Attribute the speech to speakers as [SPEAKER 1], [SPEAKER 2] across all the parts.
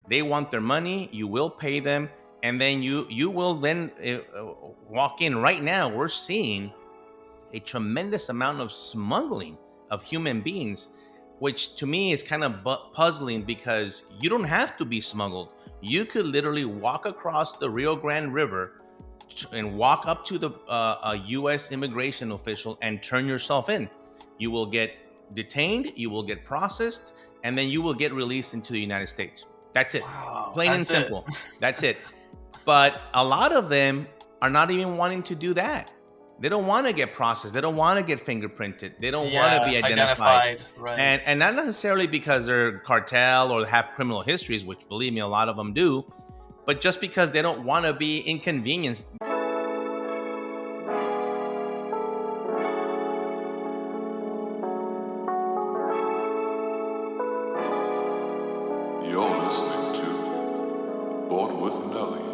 [SPEAKER 1] They want their money. You will pay them, and then you will then walk in. Right now, we're seeing a tremendous amount of smuggling of human beings, which to me is kind of puzzling because you don't have to be smuggled. You could literally walk across the Rio Grande River and walk up to a U.S. immigration official and turn yourself in. You will get detained, you will get processed, and then you will get released into the United States. That's it.
[SPEAKER 2] Wow,
[SPEAKER 1] Plain and
[SPEAKER 2] that's it.
[SPEAKER 1] simple. That's it. But a lot of them are not even wanting to do that. They don't want to get processed. They don't want to get fingerprinted. They don't want to
[SPEAKER 2] Yeah,
[SPEAKER 1] be identified.
[SPEAKER 2] identified, right.
[SPEAKER 1] And not necessarily because they're cartel or have criminal histories, which believe me, a lot of them do, but just because they don't want to be inconvenienced.
[SPEAKER 3] You're listening to Board with Nelly.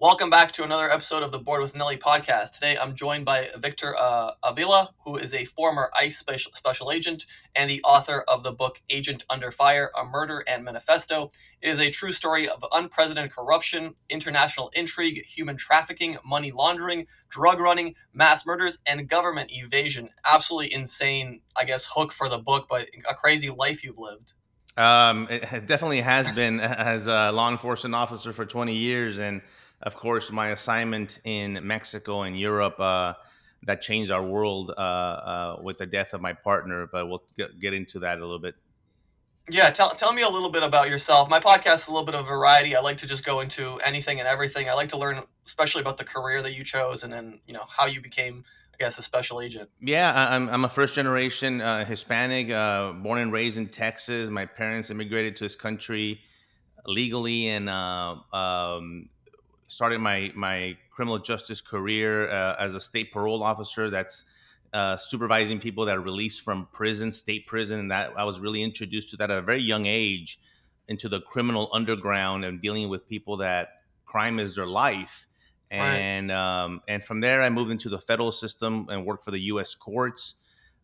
[SPEAKER 2] Welcome back to another episode of the Board with Nelly podcast. Today I'm joined by Victor Avila, who is a former ICE special agent and the author of the book Agent Under Fire, A Murder and Manifesto. It is a true story of unprecedented corruption, international intrigue, human trafficking, money laundering, drug running, mass murders, and government evasion. Absolutely insane, I guess, hook for the book, but a crazy life you've lived.
[SPEAKER 1] It definitely has been as a law enforcement officer for 20 years. And of course, my assignment in Mexico and Europe that changed our world with the death of my partner. But we'll get into that a little bit.
[SPEAKER 2] Yeah, tell me a little bit about yourself. My podcast is a little bit of variety. I like to just go into anything and everything. I like to learn, especially about the career that you chose, and then how you became, I guess, a special agent.
[SPEAKER 1] Yeah, I'm a first generation Hispanic, born and raised in Texas. My parents immigrated to this country legally and started my criminal justice career as a state parole officer. That's supervising people that are released from prison, state prison, and that I was really introduced to that at a very young age into the criminal underground and dealing with people that crime is their life.
[SPEAKER 2] Right.
[SPEAKER 1] And from there, I moved into the federal system and worked for the U.S. courts.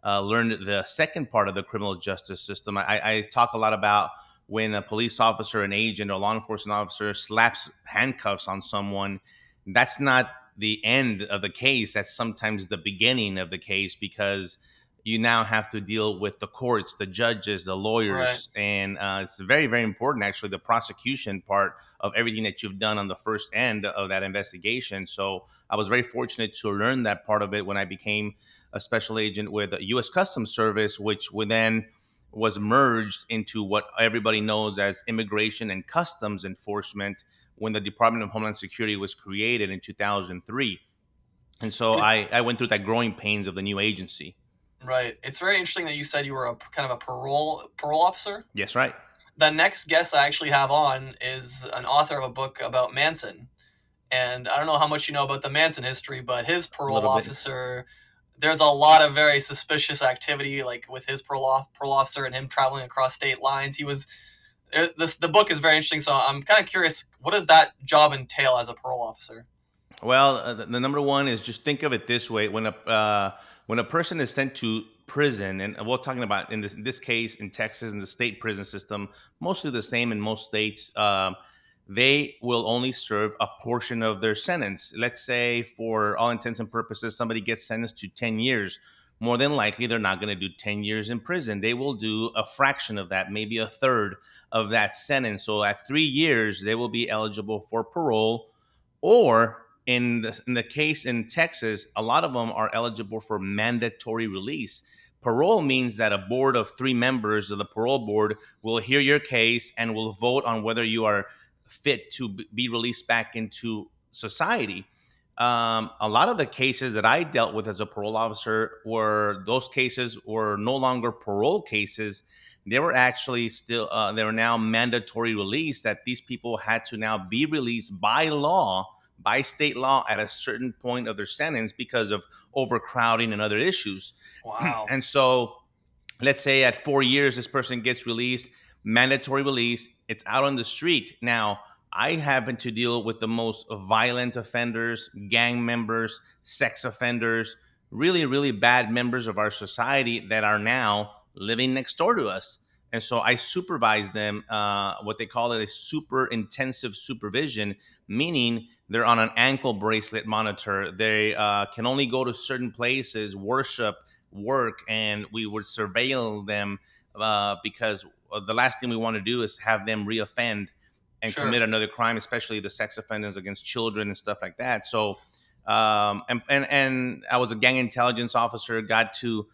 [SPEAKER 1] Learned the second part of the criminal justice system. I talk a lot about when a police officer, an agent, or law enforcement officer slaps handcuffs on someone. That's not the end of the case. That's sometimes the beginning of the case because you now have to deal with the courts, the judges, the
[SPEAKER 2] Right.
[SPEAKER 1] lawyers, and it's very, very important. Actually, the prosecution part of everything that you've done on the first end of that investigation. So I was very fortunate to learn that part of it when I became a special agent with the U.S. Customs Service, which would then was merged into what everybody knows as Immigration and Customs Enforcement when the Department of Homeland Security was created in 2003. And so
[SPEAKER 2] It,
[SPEAKER 1] I went through that growing pains of the new agency.
[SPEAKER 2] right. It's very interesting that you said you were a kind of a parole officer.
[SPEAKER 1] Yes, right.
[SPEAKER 2] The next guest I actually have on is an author of a book about Manson. And I don't know how much you know about the Manson history, but his
[SPEAKER 1] A
[SPEAKER 2] parole
[SPEAKER 1] little bit.
[SPEAKER 2] officer, there's a lot of very suspicious activity, like with his parole officer and him traveling across state lines. The book is very interesting, so I'm kind of curious, what does that job entail as a parole officer?
[SPEAKER 1] Well, the number one is just think of it this way: when a person is sent to prison, and we're talking about in this case in Texas in the state prison system, mostly the same in most states. They will only serve a portion of their sentence. Let's say, for all intents and purposes, somebody gets sentenced to 10 years. More than likely, they're not going to do 10 years in prison. They will do a fraction of that, maybe a third of that sentence. So at 3 years, they will be eligible for parole, or in the case in Texas, a lot of them are eligible for mandatory release. Parole means that a board of 3 members of the parole board will hear your case and will vote on whether you are fit to be released back into society. A lot of the cases that I dealt with as a parole officer were those cases were no longer parole cases. They were actually still they were now mandatory release, that these people had to now be released by law, by state law, at a certain point of their sentence because of overcrowding and other issues.
[SPEAKER 2] Wow.
[SPEAKER 1] And so let's say at 4 years this person gets released, mandatory release, it's out on the street. Now I happen to deal with the most violent offenders, gang members, sex offenders, really, really bad members of our society that are now living next door to us. And so I supervise them, what they call it a super intensive supervision, meaning they're on an ankle bracelet monitor. They can only go to certain places, worship, work, and we would surveil them because the last thing we want to do is have them reoffend and commit
[SPEAKER 2] Sure.
[SPEAKER 1] another crime, especially the sex offenders against children and stuff like that. So, and I was a gang intelligence officer, got to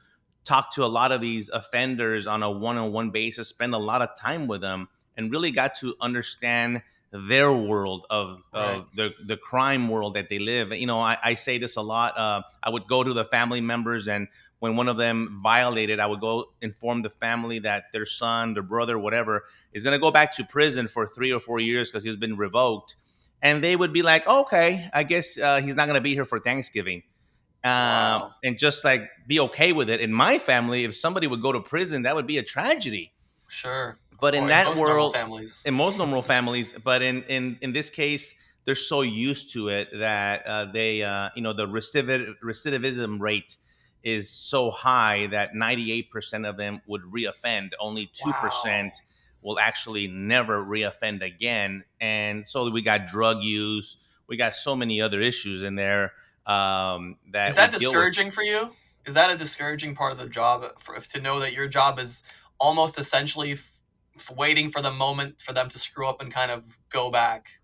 [SPEAKER 1] talk to a lot of these offenders on a one-on-one basis, spend a lot of time with them, and really got to understand their world
[SPEAKER 2] Right.
[SPEAKER 1] of the crime world that they live. You know, I say this a lot. I would go to the family members, and when one of them violated, I would go inform the family that their son, their brother, whatever, is going to go back to prison for 3 or 4 years because he's been revoked. And they would be like, okay, I guess he's not going to be here for Thanksgiving.
[SPEAKER 2] Wow.
[SPEAKER 1] And just like be okay with it. In my family, if somebody would go to prison, that would be a tragedy.
[SPEAKER 2] Sure. Of
[SPEAKER 1] But in
[SPEAKER 2] course, in
[SPEAKER 1] that
[SPEAKER 2] most normal
[SPEAKER 1] world,
[SPEAKER 2] families.
[SPEAKER 1] in most normal families, but in this case, they're so used to it that they the recidivism rate is so high that 98% of them would reoffend. Only
[SPEAKER 2] Wow.
[SPEAKER 1] 2% will actually never reoffend again. And so we got drug use, we got so many other issues in there
[SPEAKER 2] Is
[SPEAKER 1] that we
[SPEAKER 2] that
[SPEAKER 1] deal with.
[SPEAKER 2] discouraging for you? Is that a discouraging part of the job to know that your job is almost essentially waiting for the moment for them to screw up and kind of go back?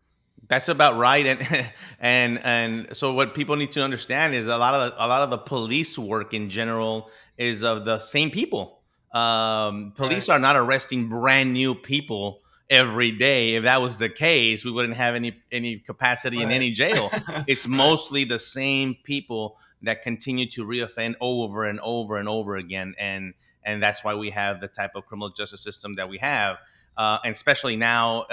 [SPEAKER 1] That's about right, and and so what people need to understand is a lot of the police work in general is of the same people. Police
[SPEAKER 2] Right.
[SPEAKER 1] are not arresting brand new people every day. If that was the case, we wouldn't have any capacity in
[SPEAKER 2] Right.
[SPEAKER 1] any jail. It's
[SPEAKER 2] Right.
[SPEAKER 1] mostly the same people that continue to reoffend over and over and over again, and that's why we have the type of criminal justice system that we have, and especially now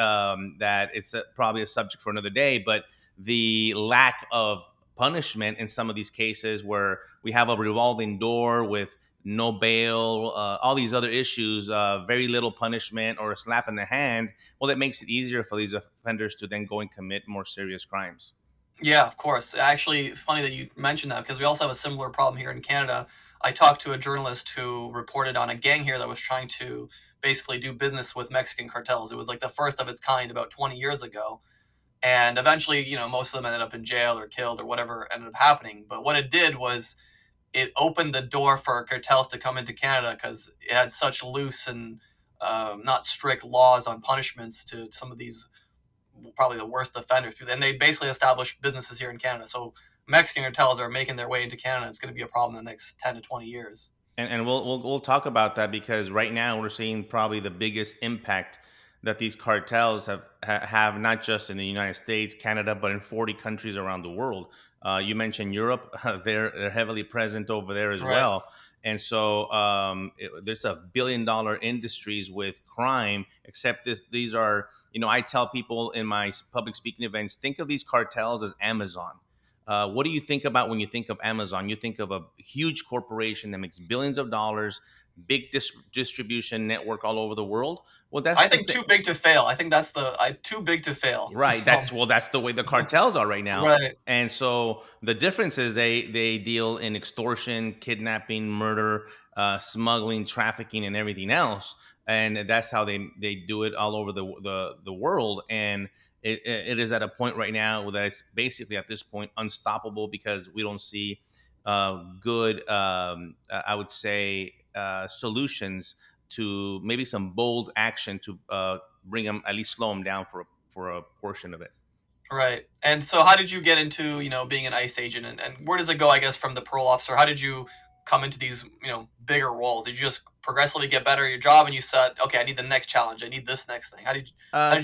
[SPEAKER 1] that it's probably a subject for another day, but the lack of punishment in some of these cases where we have a revolving door with no bail, all these other issues, very little punishment or a slap in the hand, well, it makes it easier for these offenders to then go and commit more serious crimes.
[SPEAKER 2] Yeah, of course. Actually, funny that you mentioned that because we also have a similar problem here in Canada. I talked to a journalist who reported on a gang here that was trying to basically do business with Mexican cartels. It was like the first of its kind about 20 years ago. And eventually, most of them ended up in jail or killed or whatever ended up happening. But what it did was it opened the door for cartels to come into Canada because it had such loose and not strict laws on punishments to some of these probably the worst offenders. And they basically established businesses here in Canada. So Mexican cartels are making their way into Canada. It's going to be a problem in the next 10 to 20 years.
[SPEAKER 1] And we'll talk about that because right now we're seeing probably the biggest impact that these cartels have not just in the United States, Canada, but in 40 countries around the world. You mentioned Europe; they're heavily present over there as
[SPEAKER 2] Right.
[SPEAKER 1] well. And so there's $1 billion industries with crime. Except these are, I tell people in my public speaking events, think of these cartels as Amazon. What do you think about when you think of Amazon? You think of a huge corporation that makes billions of dollars, big distribution network all over the world. Well, that's
[SPEAKER 2] I
[SPEAKER 1] the
[SPEAKER 2] think
[SPEAKER 1] same.
[SPEAKER 2] too big to fail. I think that's too big to fail.
[SPEAKER 1] Right. That's the way the cartels are right now.
[SPEAKER 2] Right.
[SPEAKER 1] And so the difference is they deal in extortion, kidnapping, murder, smuggling, trafficking, and everything else. And that's how they do it all over the world. And it is at a point right now that it's basically at this point unstoppable because we don't see good, I would say, solutions to maybe some bold action to bring them, at least slow them down for a portion of it.
[SPEAKER 2] Right. And so how did you get into, being an ICE agent and where does it go, I guess, from the parole officer? How did you come into these, bigger roles? Did you just progressively get better at your job and you said, okay, I need the next challenge. I need this next thing. How did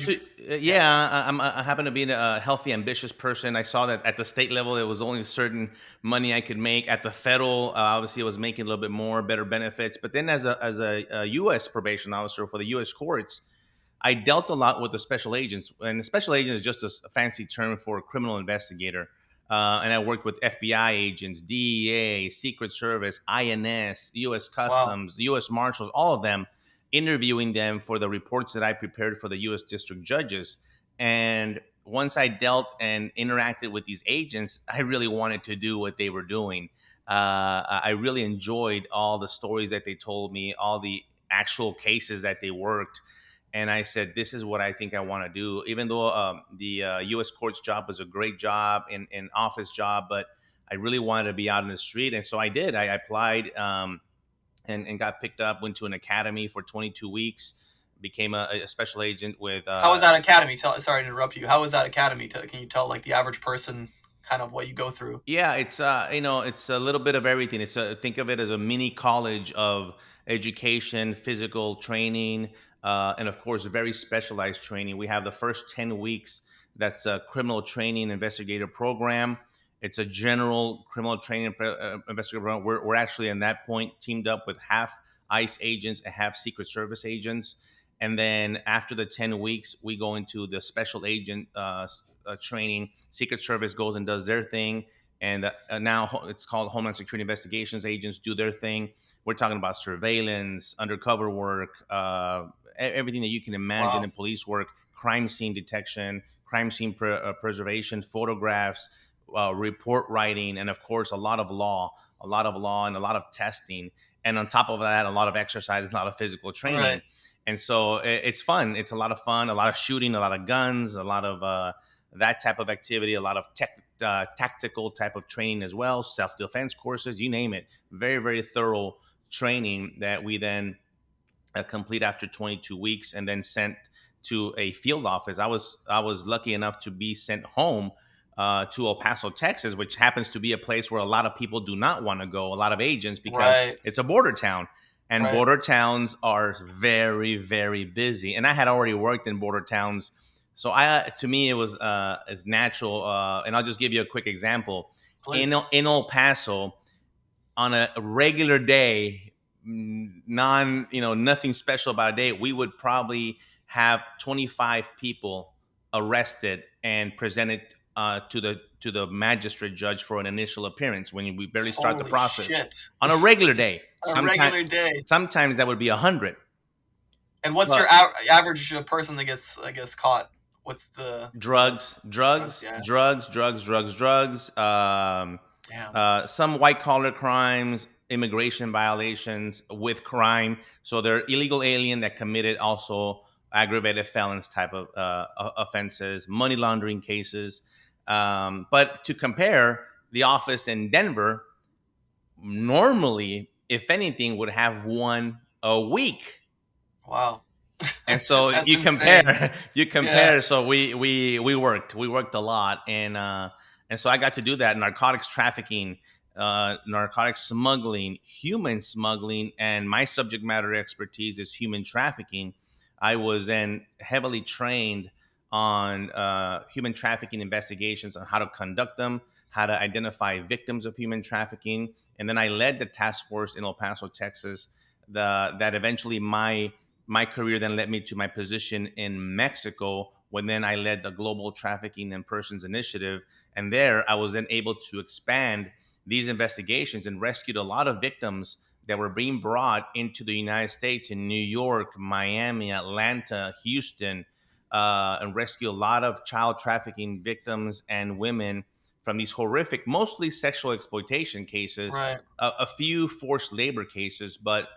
[SPEAKER 2] you,
[SPEAKER 1] To
[SPEAKER 2] yeah.
[SPEAKER 1] Yeah, I happen to be a healthy, ambitious person. I saw that at the state level, there was only certain money I could make. At the federal, obviously, I was making a little bit more, better benefits. But then, as a U.S. probation officer for the U.S. courts, I dealt a lot with the special agents, and the special agent is just a fancy term for a criminal investigator. And I worked with FBI agents, DEA, Secret Service, INS, U.S.
[SPEAKER 2] Wow.
[SPEAKER 1] Customs, U.S. Marshals, all of them, interviewing them for the reports that I prepared for the U.S. district judges. And once I dealt and interacted with these agents, I really wanted to do what they were doing. I really enjoyed all the stories that they told me, all the actual cases that they worked. And I said, this is what I think I want to do. Even though the U.S. courts job was a great job and office job, but I really wanted to be out in the street. And so I did. I applied and got picked up, went to an academy for 22 weeks, became a special agent with
[SPEAKER 2] How was that academy? Sorry to interrupt you. How was that academy? Can you tell like the average person kind of what you go through?
[SPEAKER 1] Yeah, it's it's a little bit of everything. Think of it as a mini college of education, physical training, and of course, very specialized training. We have the first 10 weeks. That's a criminal training investigator program. It's a general criminal training investigator program. We're actually in that point teamed up with half ICE agents and half Secret Service agents. And then after the 10 weeks, we go into the special agent training. Secret Service goes and does their thing, and now it's called Homeland Security Investigations. Agents do their thing. We're talking about surveillance, undercover work, everything that you can imagine
[SPEAKER 2] Wow.
[SPEAKER 1] in police work, crime scene detection, crime scene preservation, photographs, report writing, and of course, a lot of law, and a lot of testing. And on top of that, a lot of exercise, a lot of physical training.
[SPEAKER 2] Right.
[SPEAKER 1] And so it's fun. It's a lot of fun, a lot of shooting, a lot of guns, a lot of that type of activity, a lot of tactical type of training as well, self-defense courses, you name it. Very, very thorough training that we then complete after 22 weeks and then sent to a field office. I was lucky enough to be sent home to El Paso, Texas, which happens to be a place where a lot of people do not want to go, a lot of agents, because
[SPEAKER 2] Right.
[SPEAKER 1] it's a border town. And
[SPEAKER 2] Right.
[SPEAKER 1] border towns are very, very busy. And I had already worked in border towns. So to me, it was as natural. And I'll just give you a quick example.
[SPEAKER 2] Please.
[SPEAKER 1] In El Paso, on a regular day, nothing special about a day, we would probably have 25 people arrested and presented to the magistrate judge for an initial appearance when we barely start the
[SPEAKER 2] Holy
[SPEAKER 1] process
[SPEAKER 2] shit.
[SPEAKER 1] on a regular day.
[SPEAKER 2] A regular day.
[SPEAKER 1] Sometimes that would be 100.
[SPEAKER 2] And what's your
[SPEAKER 1] But
[SPEAKER 2] average person that gets, I guess, caught? What's the is it like
[SPEAKER 1] drugs,
[SPEAKER 2] drugs?
[SPEAKER 1] drugs,
[SPEAKER 2] Yeah.
[SPEAKER 1] drugs, drugs, drugs, drugs.
[SPEAKER 2] Damn.
[SPEAKER 1] Some white collar crimes, immigration violations with crime. So they're illegal alien that committed also aggravated felons type of offenses, money laundering cases. But to compare, the office in Denver normally, if anything, would have one a week.
[SPEAKER 2] Wow.
[SPEAKER 1] And so
[SPEAKER 2] That's
[SPEAKER 1] you
[SPEAKER 2] insane.
[SPEAKER 1] compare, you
[SPEAKER 2] Yeah.
[SPEAKER 1] compare. So we worked a lot, and so I got to do that: narcotics trafficking, narcotics smuggling, human smuggling, and my subject matter expertise is human trafficking. I was then heavily trained on human trafficking investigations, on how to conduct them, how to identify victims of human trafficking, and then I led the task force in El Paso, Texas. That eventually my career then led me to my position in Mexico when then I led the Global Trafficking in Persons Initiative. And there I was then able to expand these investigations and rescued a lot of victims that were being brought into the United States in New York, Miami, Atlanta, Houston, and rescue a lot of child trafficking victims and women from these horrific, mostly sexual exploitation cases,
[SPEAKER 2] Right.
[SPEAKER 1] a few forced labor cases, but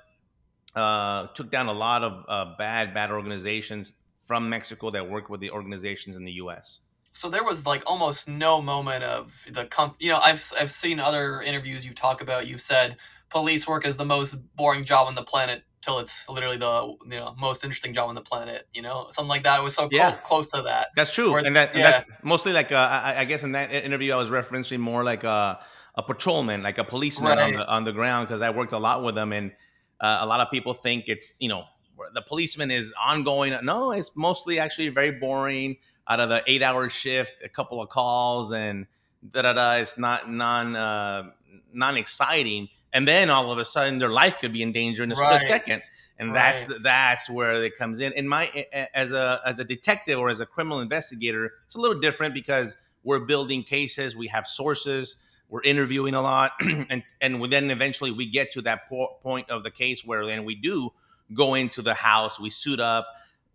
[SPEAKER 1] took down a lot of bad organizations from Mexico that work with the organizations in the U.S.
[SPEAKER 2] So there was like almost no moment of I've seen other interviews you talk about. You've said police work is the most boring job on the planet till it's literally the most interesting job on the planet. Something like that. It was so
[SPEAKER 1] Yeah,
[SPEAKER 2] close to that.
[SPEAKER 1] that's true,
[SPEAKER 2] Where
[SPEAKER 1] and
[SPEAKER 2] it's
[SPEAKER 1] that's mostly like I guess in that interview I was referencing more like a patrolman, like a policeman
[SPEAKER 2] right,
[SPEAKER 1] on the ground, because I worked a lot with them, and a lot of people think it's the policeman is ongoing. No, it's mostly actually very boring. Out of the 8 hour shift, a couple of calls and da da da. It's not non exciting, and then all of a sudden their life could be in danger in a split
[SPEAKER 2] right,
[SPEAKER 1] second, and
[SPEAKER 2] right,
[SPEAKER 1] that's where it comes in. In my as a detective or as a criminal investigator, it's a little different because we're building cases, we have sources, we're interviewing a lot, and then eventually we get to that point of the case where then we do go into the house, we suit up,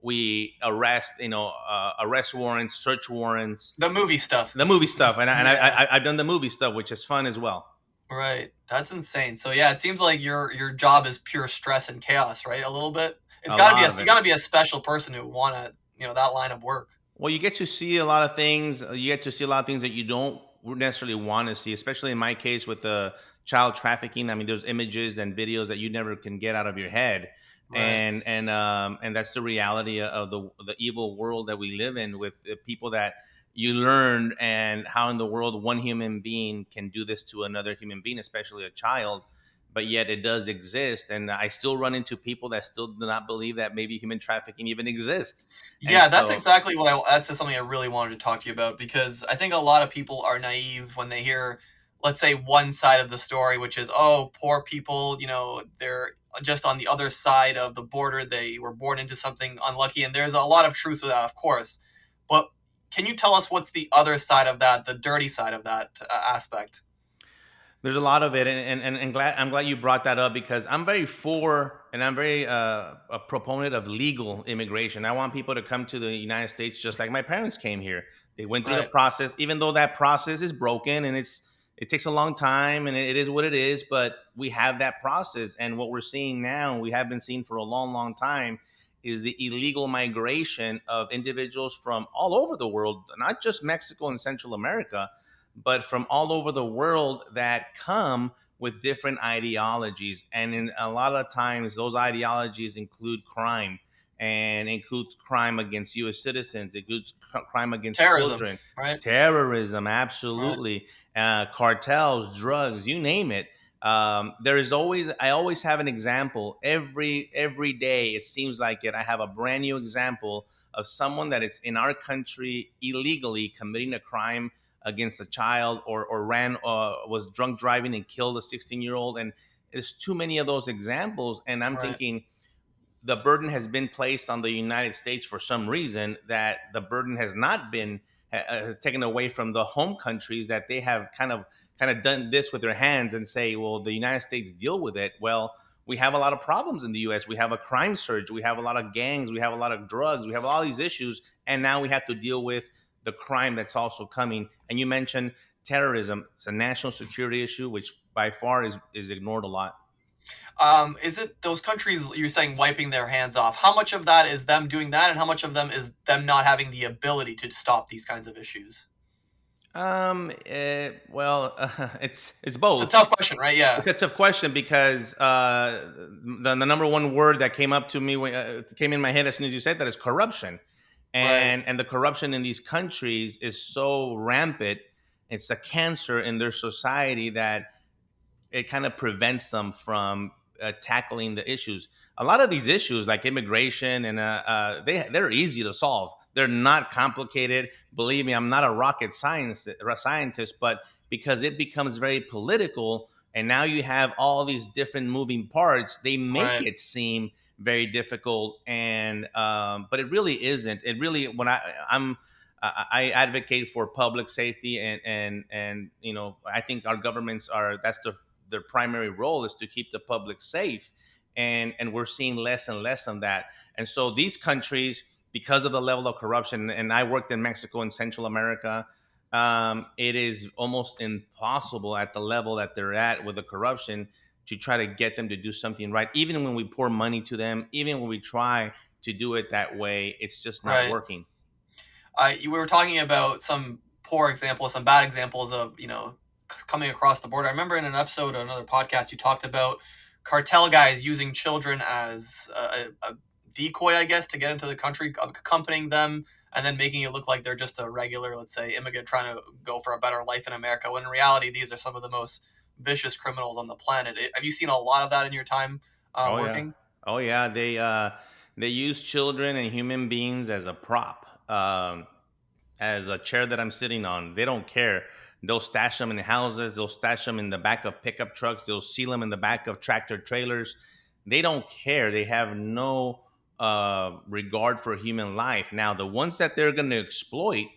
[SPEAKER 1] we arrest, arrest warrants, search warrants,
[SPEAKER 2] The movie stuff.
[SPEAKER 1] the movie stuff, and
[SPEAKER 2] Yeah.
[SPEAKER 1] I've done the movie stuff, which is fun as well.
[SPEAKER 2] Right. That's insane. So yeah, it seems like your job is pure stress and chaos, right? A little bit. It's
[SPEAKER 1] A
[SPEAKER 2] got to be
[SPEAKER 1] lot of
[SPEAKER 2] you
[SPEAKER 1] it.
[SPEAKER 2] got to be a special person who want to, that line of work.
[SPEAKER 1] Well, you get to see a lot of things. You get to see a lot of things that you don't necessarily want to see, especially in my case with the child trafficking. I mean, there's images and videos that you never can get out of your head,
[SPEAKER 2] Right.
[SPEAKER 1] and that's the reality of the evil world that we live in, with the people that you learn, and how in the world one human being can do this to another human being, especially a child. But yet it does exist, and I still run into people that still do not believe that maybe human trafficking even exists. And
[SPEAKER 2] Yeah, that's
[SPEAKER 1] so
[SPEAKER 2] exactly that's something I really wanted to talk to you about, because I think a lot of people are naive when they hear, let's say, one side of the story, which is, oh, poor people, they're just on the other side of the border. They were born into something unlucky, and there's a lot of truth to that, of course. But can you tell us what's the other side of that, the dirty side of that aspect?
[SPEAKER 1] there's a lot of it, and I'm glad you brought that up, because I'm very for, and I'm very a proponent of legal immigration. I want people to come to the United States just like my parents came here. They went through the
[SPEAKER 2] Right,
[SPEAKER 1] process, even though that process is broken, and it takes a long time, and it is what it is. But we have that process, and what we're seeing now, we have been seeing for a long, long time, is the illegal migration of individuals from all over the world, not just Mexico and Central America, but from all over the world, that come with different ideologies. And in a lot of times, those ideologies include crime, and includes crime against U.S. citizens, includes crime against
[SPEAKER 2] terrorism,
[SPEAKER 1] children,
[SPEAKER 2] right,
[SPEAKER 1] terrorism,
[SPEAKER 2] right,
[SPEAKER 1] absolutely, cartels, drugs, you name it. There is always, I always have an example every day. It seems like it. I have a brand new example of someone that is in our country illegally committing a crime against a child, or ran, was drunk driving and killed a 16-year-old. And there's too many of those examples, and I'm
[SPEAKER 2] right,
[SPEAKER 1] thinking the burden has been placed on the United States for some reason, that the burden has not been, has taken away from the home countries, that they have kind of done this with their hands and say, well, the United States deal with it. Well, we have a lot of problems in the US. We have a crime surge, we have a lot of gangs, we have a lot of drugs, we have all these issues, and now we have to deal with the crime that's also coming. And you mentioned terrorism. It's a national security issue, which by far is ignored a lot.
[SPEAKER 2] Is it those countries you're saying wiping their hands off? How much of that is them doing that, and how much of them is them not having the ability to stop these kinds of issues?
[SPEAKER 1] Well, it's
[SPEAKER 2] It's a
[SPEAKER 1] both.
[SPEAKER 2] tough question, right? Yeah.
[SPEAKER 1] It's a tough question, because the number one word that came up to me, came in my head as soon as you said that, is corruption.
[SPEAKER 2] Right.
[SPEAKER 1] And the corruption in these countries is so rampant. It's a cancer in their society, that it kind of prevents them from tackling the issues. A lot of these issues, like immigration, and they're easy to solve. They're not complicated. Believe me, I'm not a scientist, but because it becomes very political, and now you have all these different moving parts, they make
[SPEAKER 2] Right.
[SPEAKER 1] it seem very difficult. And but it really isn't. It really, when I advocate for public safety, and I think our governments are, that's their primary role, is to keep the public safe. And we're seeing less and less of that. And so these countries, because of the level of corruption, and I worked in Mexico and Central America, it is almost impossible at the level that they're at with the corruption, to try to get them to do something right. Even when we pour money to them, even when we try to do it that way, it's just not
[SPEAKER 2] Right.
[SPEAKER 1] working.
[SPEAKER 2] We were talking about some poor examples, some bad examples of coming across the border. I remember in an episode or another podcast you talked about cartel guys using children as a decoy, I guess, to get into the country, accompanying them, and then making it look like they're just a regular, let's say, immigrant trying to go for a better life in America. When in reality, these are some of the most vicious criminals on the planet. Have you seen a lot of that in your time
[SPEAKER 1] Oh yeah,
[SPEAKER 2] working?
[SPEAKER 1] oh yeah. They use children and human beings as a prop, as a chair that I'm sitting on. They don't care. They'll stash them in houses. They'll stash them in the back of pickup trucks. They'll seal them in the back of tractor trailers. They don't care. They have no regard for human life. Now, the ones that they're going to exploit,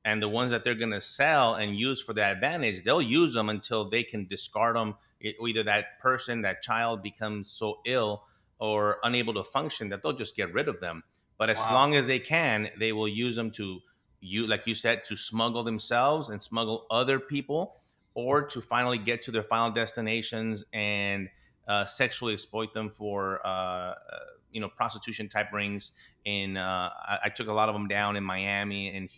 [SPEAKER 1] and the ones that they're going to sell and use for their advantage, they'll use them until they can discard them. Either that person, that child, becomes so ill or unable to function that they'll just get rid of them. But as
[SPEAKER 2] Wow.
[SPEAKER 1] long as they can, they will use them to, you like you said, to smuggle themselves and smuggle other people, or to finally get to their final destinations and sexually exploit them for prostitution type rings. I took a lot of them down in Miami and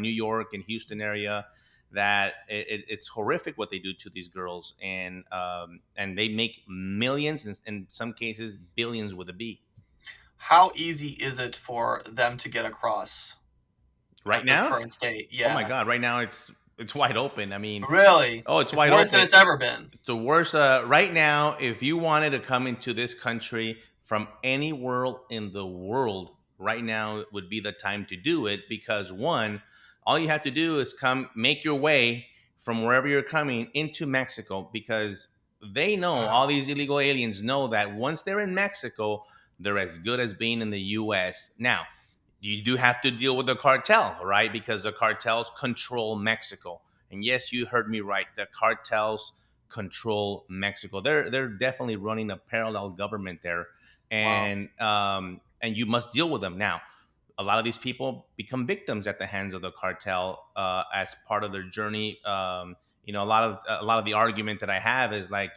[SPEAKER 1] New York and Houston area. That it's horrific what they do to these girls, and they make millions, and in some cases billions with a B.
[SPEAKER 2] How easy is it for them to get across
[SPEAKER 1] Right
[SPEAKER 2] at this
[SPEAKER 1] now,
[SPEAKER 2] current state?
[SPEAKER 1] oh my
[SPEAKER 2] Yeah.
[SPEAKER 1] God, right now it's wide open. I mean,
[SPEAKER 2] Really?
[SPEAKER 1] oh, it's
[SPEAKER 2] It's
[SPEAKER 1] wide
[SPEAKER 2] worse than
[SPEAKER 1] open.
[SPEAKER 2] it's ever been.
[SPEAKER 1] The worst right now, if you wanted to come into this country from anywhere in the world right now, would be the time to do it, because one, all you have to do is come make your way from wherever you're coming into Mexico, because they know, all
[SPEAKER 2] Wow.
[SPEAKER 1] these illegal aliens know, that once they're in Mexico, they're as good as being in the US. Now, you do have to deal with the cartel, right? Because the cartels control Mexico. And yes, you heard me right. The cartels control Mexico. They're definitely running a parallel government there,
[SPEAKER 2] Wow.
[SPEAKER 1] and you must deal with them. Now, a lot of these people become victims at the hands of the cartel as part of their journey. A lot of the argument that I have is like,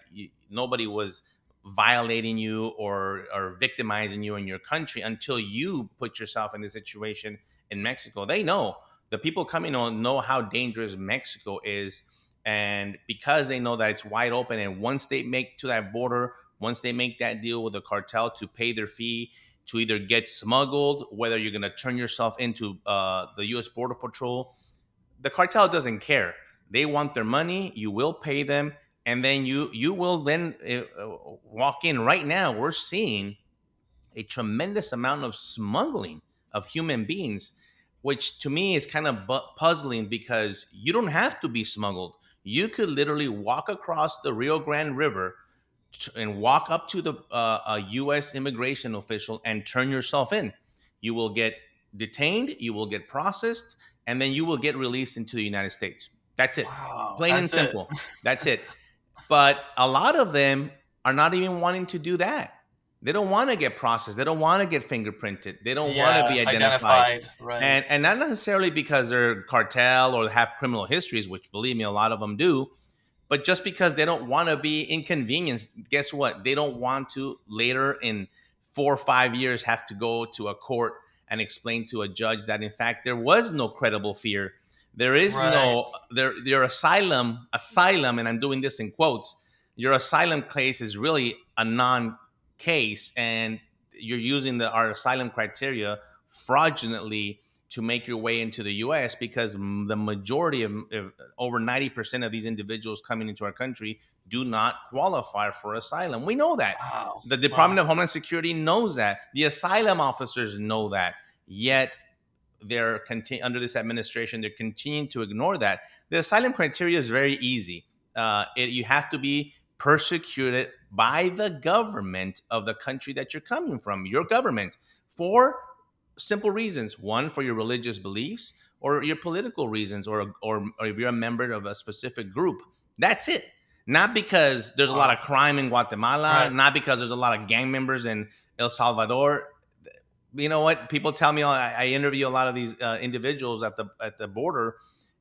[SPEAKER 1] nobody was violating you or victimizing you in your country until you put yourself in the situation in Mexico. They know, the people coming on know how dangerous Mexico is, and because they know that it's wide open, and once they make to that border, once they make that deal with the cartel to pay their fee to either get smuggled, whether you're going to turn yourself into the U.S. Border Patrol, the cartel doesn't care. They want their money. You will pay them, and then you will then walk in. Right now, we're seeing a tremendous amount of smuggling of human beings, which to me is kind of puzzling, because you don't have to be smuggled. You could literally walk across the Rio Grande River and walk up to a U.S. immigration official and turn yourself in. You will get detained, you will get processed, and then you will get released into the United States. That's it,
[SPEAKER 2] Wow.
[SPEAKER 1] plain and
[SPEAKER 2] That's it.
[SPEAKER 1] simple. That's it. But a lot of them are not even wanting to do that. They don't want to get processed. They don't want to get fingerprinted. They don't want to
[SPEAKER 2] Yeah.
[SPEAKER 1] be identified.
[SPEAKER 2] Identified. Right.
[SPEAKER 1] And not necessarily because they're cartel or have criminal histories, which believe me, a lot of them do, but just because they don't want to be inconvenienced. Guess what? They don't want to later in 4 or 5 years have to go to a court and explain to a judge that in fact there was no credible fear. There is
[SPEAKER 2] Right.
[SPEAKER 1] no your asylum, and I'm doing this in quotes. Your asylum case is really a non-case, and you're using our asylum criteria fraudulently to make your way into the U.S., because the majority of over 90% of these individuals coming into our country do not qualify for asylum. We know that.
[SPEAKER 2] Wow.
[SPEAKER 1] The Department
[SPEAKER 2] Wow.
[SPEAKER 1] of Homeland Security knows that. The asylum officers know that. Yet under this administration, they're continuing to ignore that. The asylum criteria is very easy. You have to be persecuted by the government of the country that you're coming from, your government, for simple reasons. One, for your religious beliefs, or your political reasons, or if you're a member of a specific group. That's it. Not because there's a lot
[SPEAKER 2] Wow.
[SPEAKER 1] of crime in Guatemala,
[SPEAKER 2] Right.
[SPEAKER 1] not because there's a lot of gang members in El Salvador. You know what? People tell me, I interview a lot of these individuals at the border,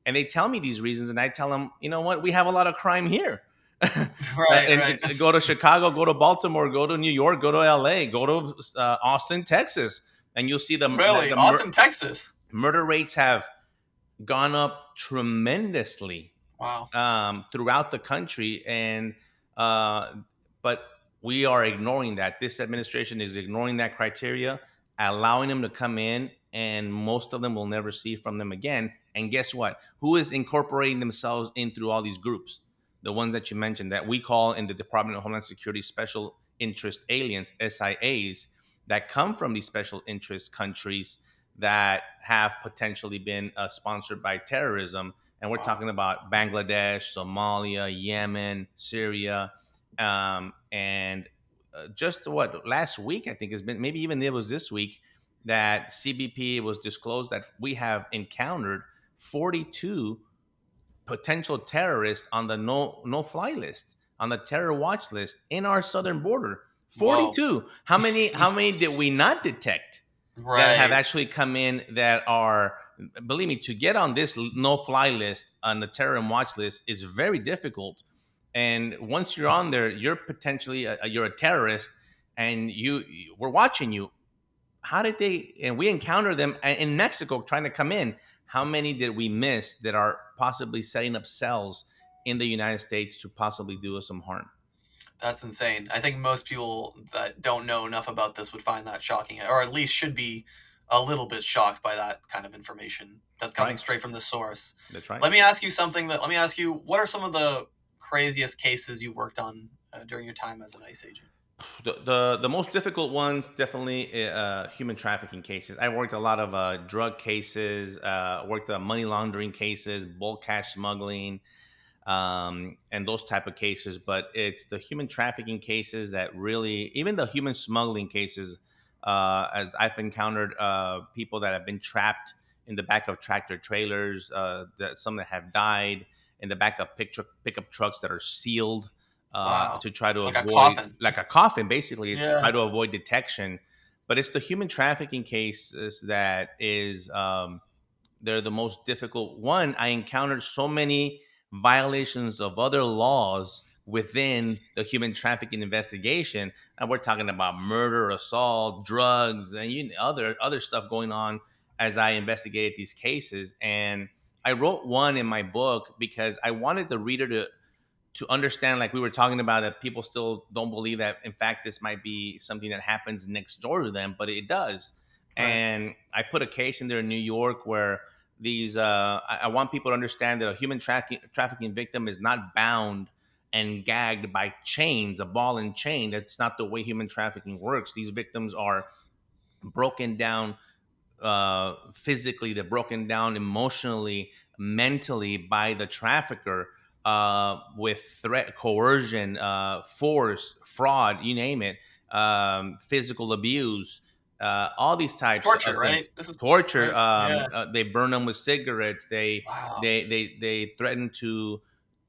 [SPEAKER 1] and they tell me these reasons, and I tell them, you know what? We have a lot of crime here.
[SPEAKER 2] Right.
[SPEAKER 1] And
[SPEAKER 2] Right.
[SPEAKER 1] go to Chicago, go to Baltimore, go to New York, go to LA, go to Austin, Texas, and you'll see
[SPEAKER 2] Really. Austin, Texas.
[SPEAKER 1] murder rates have gone up tremendously
[SPEAKER 2] Wow.
[SPEAKER 1] throughout the country, and but we are ignoring that. This administration is ignoring that criteria, allowing them to come in, and most of them will never see from them again. And guess what? Who is incorporating themselves in through all these groups? The ones that you mentioned, that we call in the Department of Homeland Security special interest aliens, SIAs, that come from these special interest countries that have potentially been sponsored by terrorism. And we're
[SPEAKER 2] Wow.
[SPEAKER 1] talking about Bangladesh, Somalia, Yemen, Syria, and just what last week, I think has been, maybe even it was this week, that CBP was disclosed that we have encountered 42 potential terrorists on the no fly list, on the terror watch list in our southern border.
[SPEAKER 2] Whoa.
[SPEAKER 1] 42. How many did we not detect that have
[SPEAKER 2] Right.
[SPEAKER 1] actually come in that are, believe me, to get on this no-fly list, on the terror and watch list, is very difficult. And once you're on there, you're potentially you're a terrorist, and we're watching you. How did they? And we encountered them in Mexico trying to come in. How many did we miss that are possibly setting up cells in the United States to possibly do us some harm?
[SPEAKER 2] That's insane. I think most people that don't know enough about this would find that shocking, or at least should be a little bit shocked by that kind of information that's
[SPEAKER 1] That's
[SPEAKER 2] coming
[SPEAKER 1] right.
[SPEAKER 2] straight from the source.
[SPEAKER 1] That's right.
[SPEAKER 2] Let me ask you something. Let me ask you, what are some of the craziest cases you worked on during your time as an ICE agent?
[SPEAKER 1] The most difficult ones, definitely human trafficking cases. I worked a lot of drug cases, worked on money laundering cases, bulk cash smuggling, and those type of cases. But it's the human trafficking cases that really, even the human smuggling cases, as I've encountered people that have been trapped in the back of tractor trailers, some that have died in the back of pickup trucks that are sealed
[SPEAKER 2] Wow.
[SPEAKER 1] to try to
[SPEAKER 2] Like a
[SPEAKER 1] avoid,
[SPEAKER 2] coffin.
[SPEAKER 1] like a coffin, basically, to try
[SPEAKER 2] Yeah.
[SPEAKER 1] to avoid detection. But it's the human trafficking cases that is they're the most difficult one. I encountered so many violations of other laws within the human trafficking investigation, and we're talking about murder, assault, drugs, and other stuff going on as I investigated these cases. And I wrote one in my book because I wanted the reader to understand, like we were talking about, that people still don't believe that in fact this might be something that happens next door to them, but it does.
[SPEAKER 2] Right.
[SPEAKER 1] And I put a case in there in New York where these I want people to understand that a human trafficking victim is not bound and gagged by chains, a ball and chain. That's not the way human trafficking works. These victims are broken down physically, they're broken down emotionally, mentally by the trafficker, with threat, coercion, force, fraud, you name it, physical abuse, all these types
[SPEAKER 2] Torture,
[SPEAKER 1] of things.
[SPEAKER 2] right? This is
[SPEAKER 1] Torture.
[SPEAKER 2] right. Yeah.
[SPEAKER 1] They burn them with cigarettes.
[SPEAKER 2] Wow.
[SPEAKER 1] They threaten to,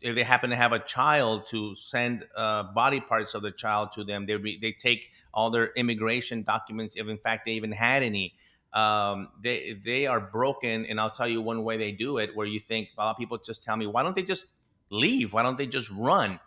[SPEAKER 1] if they happen to have a child, to send body parts of the child to them. They take all their immigration documents, if in fact they even had any. They are broken, and I'll tell you one way they do it. Where you think, a lot of people just tell me, why don't they just leave? Why don't they just run?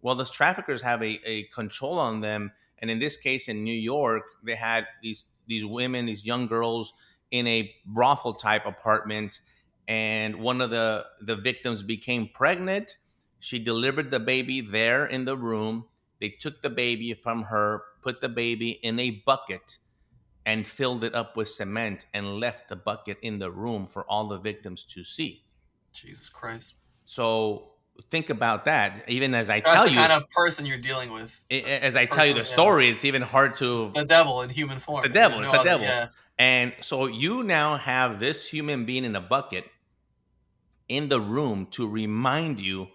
[SPEAKER 1] Well, those traffickers have a control on them, and in this case, in New York, they had these women, these young girls, in a brothel type apartment, and one of the victims became pregnant. She delivered the baby there in the room. They took the baby from her, put the baby in a bucket, and filled it up with cement and left the bucket in the room for all the victims to see.
[SPEAKER 2] Jesus Christ.
[SPEAKER 1] So think about that. Even as I
[SPEAKER 2] That's
[SPEAKER 1] tell
[SPEAKER 2] the
[SPEAKER 1] you,
[SPEAKER 2] kind of person you're dealing with.
[SPEAKER 1] as I tell you
[SPEAKER 2] Person,
[SPEAKER 1] the
[SPEAKER 2] yeah.
[SPEAKER 1] story, it's even hard
[SPEAKER 2] It's
[SPEAKER 1] to.
[SPEAKER 2] the devil in human
[SPEAKER 1] It's a
[SPEAKER 2] form. There's
[SPEAKER 1] devil.
[SPEAKER 2] no
[SPEAKER 1] It's a
[SPEAKER 2] other.
[SPEAKER 1] devil.
[SPEAKER 2] Yeah.
[SPEAKER 1] And so you now have this human being in a bucket in the room to remind you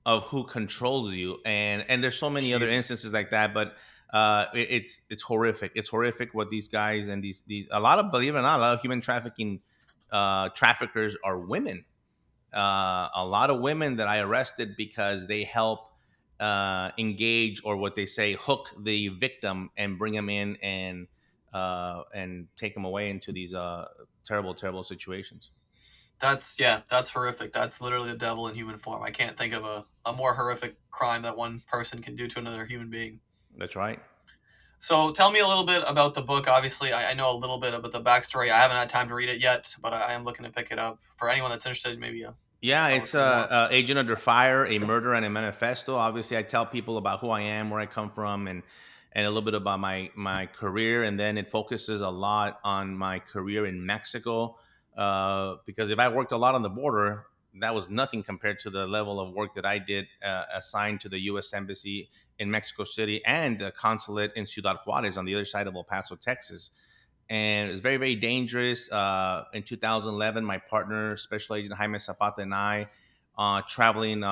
[SPEAKER 1] of who controls you. And there's so many other
[SPEAKER 2] Jesus.
[SPEAKER 1] instances like that, but it's horrific. It's horrific what these guys and these a lot of, believe it or not, a lot of human trafficking traffickers are women. A lot of women that I arrested because they help engage, or what they say, hook the victim and bring them in and take them away into these terrible, terrible situations.
[SPEAKER 2] That's horrific. That's literally the devil in human form. I can't think of a more horrific crime that one person can do to another human being.
[SPEAKER 1] That's right.
[SPEAKER 2] So tell me a little bit about the book. Obviously, I know a little bit about the backstory. I haven't had time to read it yet, but I am looking to pick it up. For anyone that's interested, maybe
[SPEAKER 1] Yeah,
[SPEAKER 2] tell
[SPEAKER 1] it's
[SPEAKER 2] us more.
[SPEAKER 1] Agent Under Fire, a murder and a manifesto. Obviously, I tell people about who I am, where I come from, and a little bit about my career, and then it focuses a lot on my career in Mexico. Because if I worked a lot on the border, that was nothing compared to the level of work that I did assigned to the U.S. Embassy in Mexico City and the consulate in Ciudad Juarez on the other side of El Paso, Texas. And it was very, very dangerous. In 2011, my partner, Special Agent Jaime Zapata, and I, traveling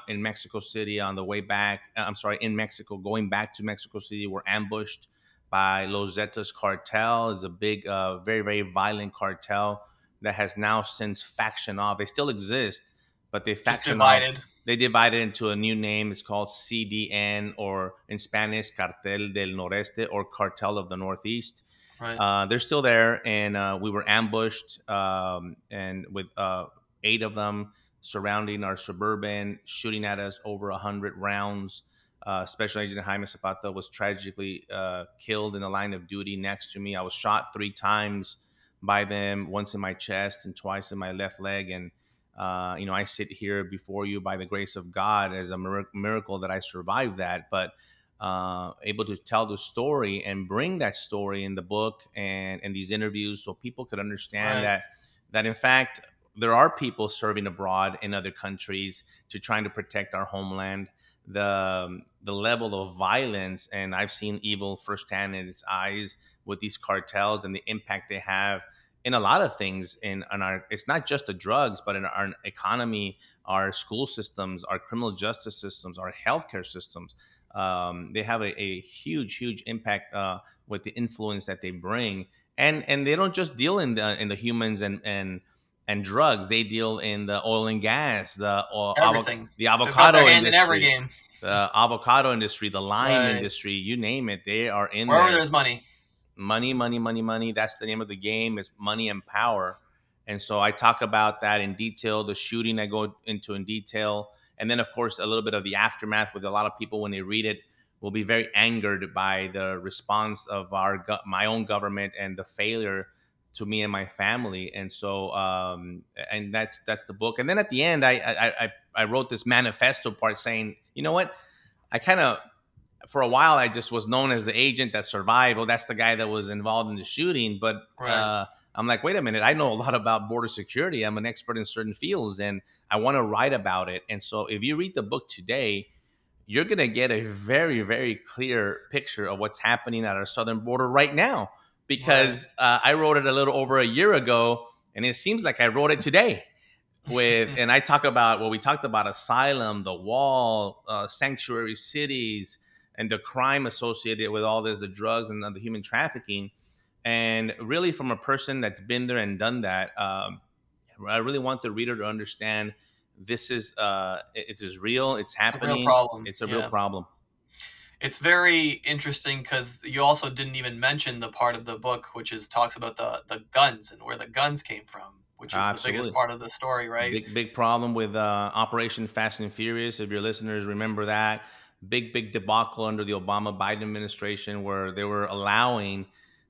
[SPEAKER 1] in Mexico City on the way back. I'm sorry, in Mexico, going back to Mexico City, were ambushed by Los Zetas cartel. It's a big, very, very violent cartel that has now since factioned off. They still exist, but they
[SPEAKER 2] Just
[SPEAKER 1] faction off.
[SPEAKER 2] divided.
[SPEAKER 1] They divided into a new name. It's called CDN, or in Spanish, Cartel del Noreste, or Cartel of the Northeast.
[SPEAKER 2] Right.
[SPEAKER 1] They're still there, and we were ambushed, and with 8 of them surrounding our suburban, shooting at us over 100 rounds. Special Agent Jaime Zapata was tragically killed in the line of duty next to me. I was shot 3 times by them, once in my chest and twice in my left leg. And I sit here before you by the grace of God as a miracle that I survived that. But able to tell the story and bring that story in the book and these interviews, so people could understand
[SPEAKER 2] Right.
[SPEAKER 1] that in fact there are people serving abroad in other countries to trying to protect our homeland. The level of violence, and I've seen evil firsthand in its eyes with these cartels and the impact they have in a lot of things in our, it's not just the drugs, but in our economy, our school systems, our criminal justice systems, our healthcare systems. They have a huge impact with the influence that they bring, and they don't just deal in the humans and drugs. They deal in the oil and gas,
[SPEAKER 2] Everything.
[SPEAKER 1] the
[SPEAKER 2] They've got their
[SPEAKER 1] avocado
[SPEAKER 2] hand in every
[SPEAKER 1] industry,
[SPEAKER 2] game.
[SPEAKER 1] the lime
[SPEAKER 2] Right.
[SPEAKER 1] industry, you name it, they are in
[SPEAKER 2] Wherever
[SPEAKER 1] there.
[SPEAKER 2] there's money.
[SPEAKER 1] Money, money, money, money. That's the name of the game. It's money and power. And so I talk about that in detail. The shooting I go into in detail, and then of course a little bit of the aftermath. With a lot of people when they read it, will be very angered by the response of my own government and the failure to me and my family. And so, and that's the book. And then at the end, I wrote this manifesto part saying, you know what, I kind of, for a while I just was known as the agent that survived. Well, that's the guy that was involved in the shooting. But
[SPEAKER 2] Right.
[SPEAKER 1] I'm like, wait a minute, I know a lot about border security. I'm an expert in certain fields, and I want to write about it. And so, if you read the book today, you're going to get a very, very clear picture of what's happening at our southern border right now.
[SPEAKER 2] Right.
[SPEAKER 1] Because I wrote it a little over a year ago, and it seems like I wrote it today. And I talk about, well, we talked about asylum, the wall, sanctuary cities, and the crime associated with all this, the drugs and the human trafficking. And really, from a person that's been there and done that, I really want the reader to understand this is it is real. It's
[SPEAKER 2] It's a real
[SPEAKER 1] happening.
[SPEAKER 2] problem.
[SPEAKER 1] It's a real
[SPEAKER 2] Yeah.
[SPEAKER 1] problem.
[SPEAKER 2] It's very interesting because you also didn't even mention the part of the book which is talks about the guns and where the guns came from, which is the biggest
[SPEAKER 1] Absolutely.
[SPEAKER 2] part of the story, right?
[SPEAKER 1] Big problem with Operation Fast and Furious. If your listeners remember that big debacle under the Obama Biden administration, where they were allowing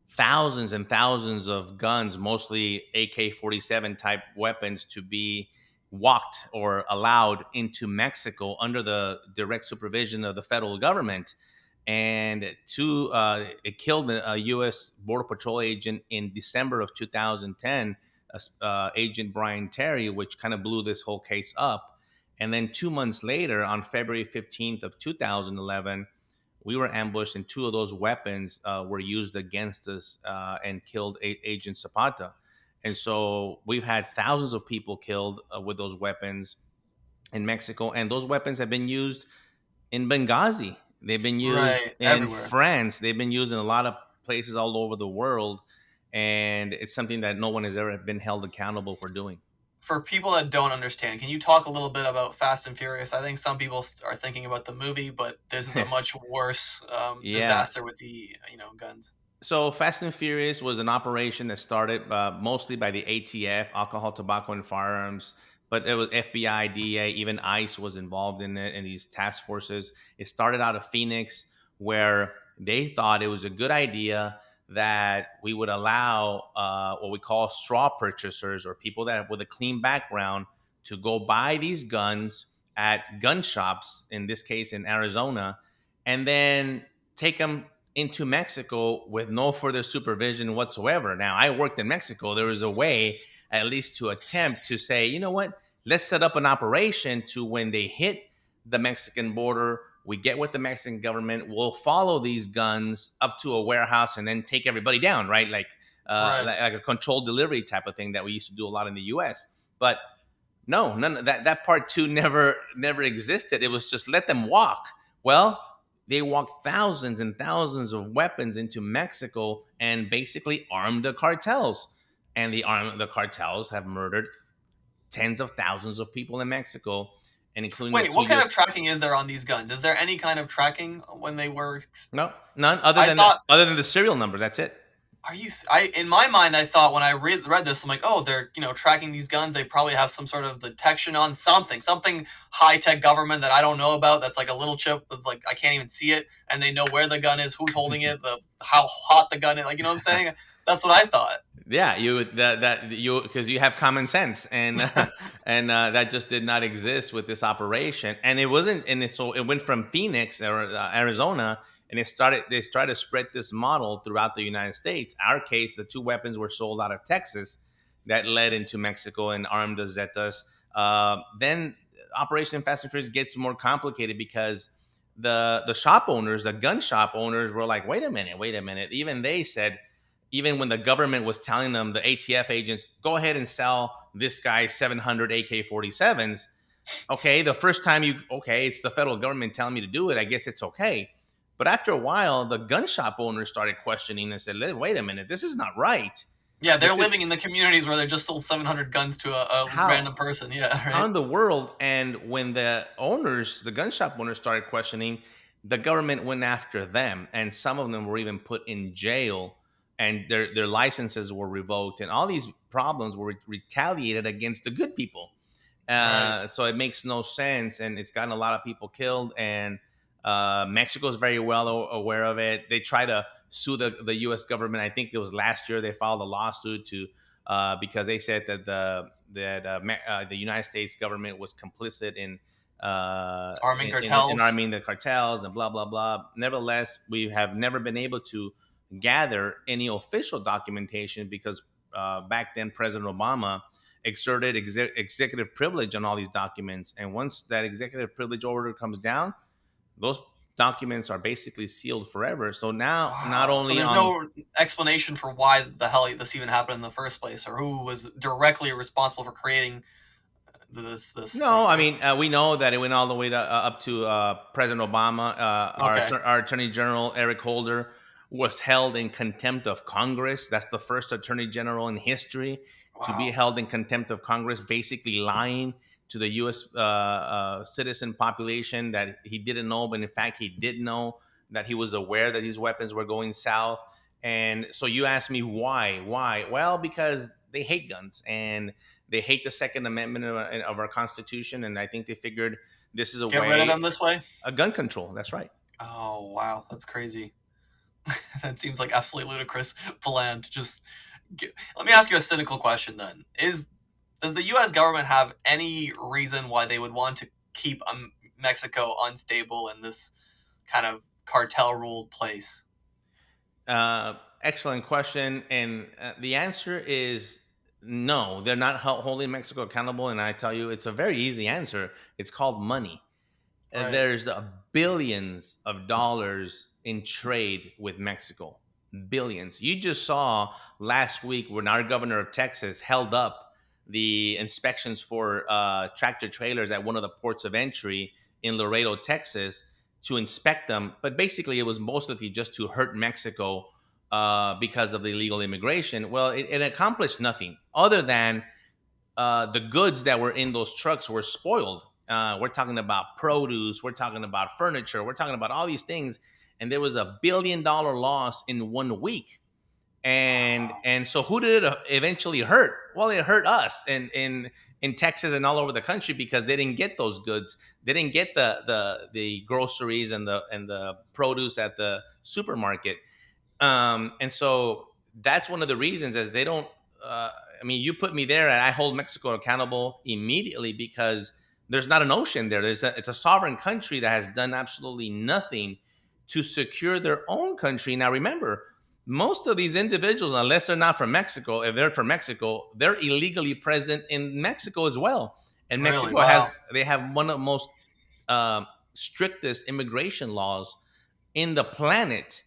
[SPEAKER 1] thousands and thousands of guns, mostly AK-47 type weapons, to be walked or allowed into Mexico under the direct supervision of the federal government. And it killed a U.S. Border Patrol agent in December of 2010, Agent Brian Terry, which kind of blew this whole case up. And then 2 months later, on February 15th of 2011, we were ambushed, and 2 of those weapons were used against us and killed Agent Zapata. And so we've had thousands of people killed with those weapons in Mexico, and those weapons have been used in Benghazi. They've been used
[SPEAKER 2] Right.
[SPEAKER 1] in
[SPEAKER 2] Everywhere.
[SPEAKER 1] France. They've been used in a lot of places all over the world, and it's something that no one has ever been held accountable for doing.
[SPEAKER 2] For people that don't understand, can you talk a little bit about Fast and Furious? I think some people are thinking about the movie, but this is a much worse
[SPEAKER 1] Yeah.
[SPEAKER 2] disaster with the guns.
[SPEAKER 1] So Fast and Furious was an operation that started mostly by the ATF, alcohol, tobacco, and firearms. But it was FBI, DEA, even ICE was involved in it, and these task forces. It started out of Phoenix, where they thought it was a good idea that we would allow what we call straw purchasers, or people that with a clean background, to go buy these guns at gun shops, in this case in Arizona, and then take them into Mexico with no further supervision whatsoever. Now, I worked in Mexico. There was a way, at least to attempt to say, you know what, let's set up an operation to, when they hit the Mexican border, we get with the Mexican government, we'll follow these guns up to a warehouse and then take everybody down, right?
[SPEAKER 2] Right.
[SPEAKER 1] Like a controlled delivery type of thing that we used to do a lot in the US. But no, none of that part two never existed. It was just let them walk. Well, they walked thousands and thousands of weapons into Mexico and basically armed the cartels. And the cartels have murdered tens of thousands of people in Mexico. and including the
[SPEAKER 2] Wait,
[SPEAKER 1] two
[SPEAKER 2] what kind of
[SPEAKER 1] U.S.
[SPEAKER 2] tracking is there on these guns? Is there any kind of tracking when they were?
[SPEAKER 1] No, none other
[SPEAKER 2] I
[SPEAKER 1] than
[SPEAKER 2] thought.
[SPEAKER 1] the serial number. That's it.
[SPEAKER 2] Are you? In my mind, I thought when I read this, I'm like, oh, they're tracking these guns. They probably have some sort of detection on something high tech government that I don't know about. That's like a little chip with like I can't even see it, and they know where the gun is, who's holding it, how hot the gun is. Like, you know what I'm saying? That's what I thought.
[SPEAKER 1] Yeah, you because you have common sense, and that just did not exist with this operation, and it wasn't, so it went from Phoenix or Arizona, and they started to spread this model throughout the United States. Our case, the two weapons were sold out of Texas, that led into Mexico and armed the Zetas. Then Operation Fast and Furious gets more complicated because the shop owners, the gun shop owners, were like, wait a minute. Even they said, even when the government was telling them, the ATF agents, go ahead and sell this guy 700 AK-47s. Okay, the first time it's the federal government telling me to do it, I guess it's okay. But after a while, the gun shop owners started questioning and said, wait a minute, this is not right.
[SPEAKER 2] Yeah, they're
[SPEAKER 1] This is
[SPEAKER 2] living in the communities where they just sold 700 guns to a
[SPEAKER 1] how
[SPEAKER 2] random person. Yeah,
[SPEAKER 1] how
[SPEAKER 2] right.
[SPEAKER 1] in the world? And when the gun shop owners started questioning, the government went after them, and some of them were even put in jail, and their licenses were revoked, and all these problems were retaliated against the good people.
[SPEAKER 2] Right.
[SPEAKER 1] So it makes no sense, and it's gotten a lot of people killed. And Mexico is very well aware of it. They try to sue the U.S. government. I think it was last year they filed a lawsuit to because they said that the United States government was complicit
[SPEAKER 2] Arming
[SPEAKER 1] in
[SPEAKER 2] cartels.
[SPEAKER 1] arming the cartels and blah blah blah. Nevertheless, we have never been able to gather any official documentation because back then President Obama exerted executive privilege on all these documents, and once that executive privilege order comes down, those documents are basically sealed forever. So now, not
[SPEAKER 2] Wow. So
[SPEAKER 1] only
[SPEAKER 2] there's
[SPEAKER 1] on
[SPEAKER 2] no explanation for why the hell this even happened in the first place, or who was directly responsible for creating this
[SPEAKER 1] no,
[SPEAKER 2] thing,
[SPEAKER 1] I
[SPEAKER 2] right?
[SPEAKER 1] mean, we know that it went all the way to up to President Obama.
[SPEAKER 2] Okay.
[SPEAKER 1] Our Attorney General Eric Holder was held in contempt of Congress. That's the first Attorney General in history to be
[SPEAKER 2] Wow.
[SPEAKER 1] held in contempt of Congress, basically lying to the U.S. Citizen population that he didn't know, but in fact he did know, that he was aware that these weapons were going south. And so you ask me why? Why? Well, because they hate guns, and they hate the Second Amendment of our Constitution, and I think they figured this is a
[SPEAKER 2] Get rid of
[SPEAKER 1] way,
[SPEAKER 2] them this way?
[SPEAKER 1] a gun control. That's right.
[SPEAKER 2] Oh, wow. That's crazy. That seems like absolutely ludicrous plan to just let me ask you a cynical question then. Does the US government have any reason why they would want to keep Mexico unstable in this kind of cartel ruled place?
[SPEAKER 1] Excellent question, and the answer is no. They're not holding Mexico accountable, and I tell you, it's a very easy answer. It's called money.
[SPEAKER 2] Right.
[SPEAKER 1] There's billions of dollars in trade with Mexico. Billions. You just saw last week when our governor of Texas held up the inspections for tractor trailers at one of the ports of entry in Laredo, Texas, to inspect them. But basically, it was mostly just to hurt Mexico because of the illegal immigration. Well, it accomplished nothing other than the goods that were in those trucks were spoiled. We're talking about produce, we're talking about furniture, we're talking about all these things, and there was $1 billion loss in 1 week. And so who did it eventually hurt? Well, it hurt us in Texas and all over the country because they didn't get those goods. They didn't get the groceries and the produce at the supermarket. And so that's one of the reasons, as they don't. I mean, you put me there, and I hold Mexico accountable immediately because there's not an ocean there. It's a sovereign country that has done absolutely nothing to secure their own country. Now, remember, most of these individuals, unless they're not from Mexico, if they're from Mexico, they're illegally present in Mexico as well. And
[SPEAKER 2] Really?
[SPEAKER 1] Mexico
[SPEAKER 2] Wow.
[SPEAKER 1] they have one of the most strictest immigration laws in the planet,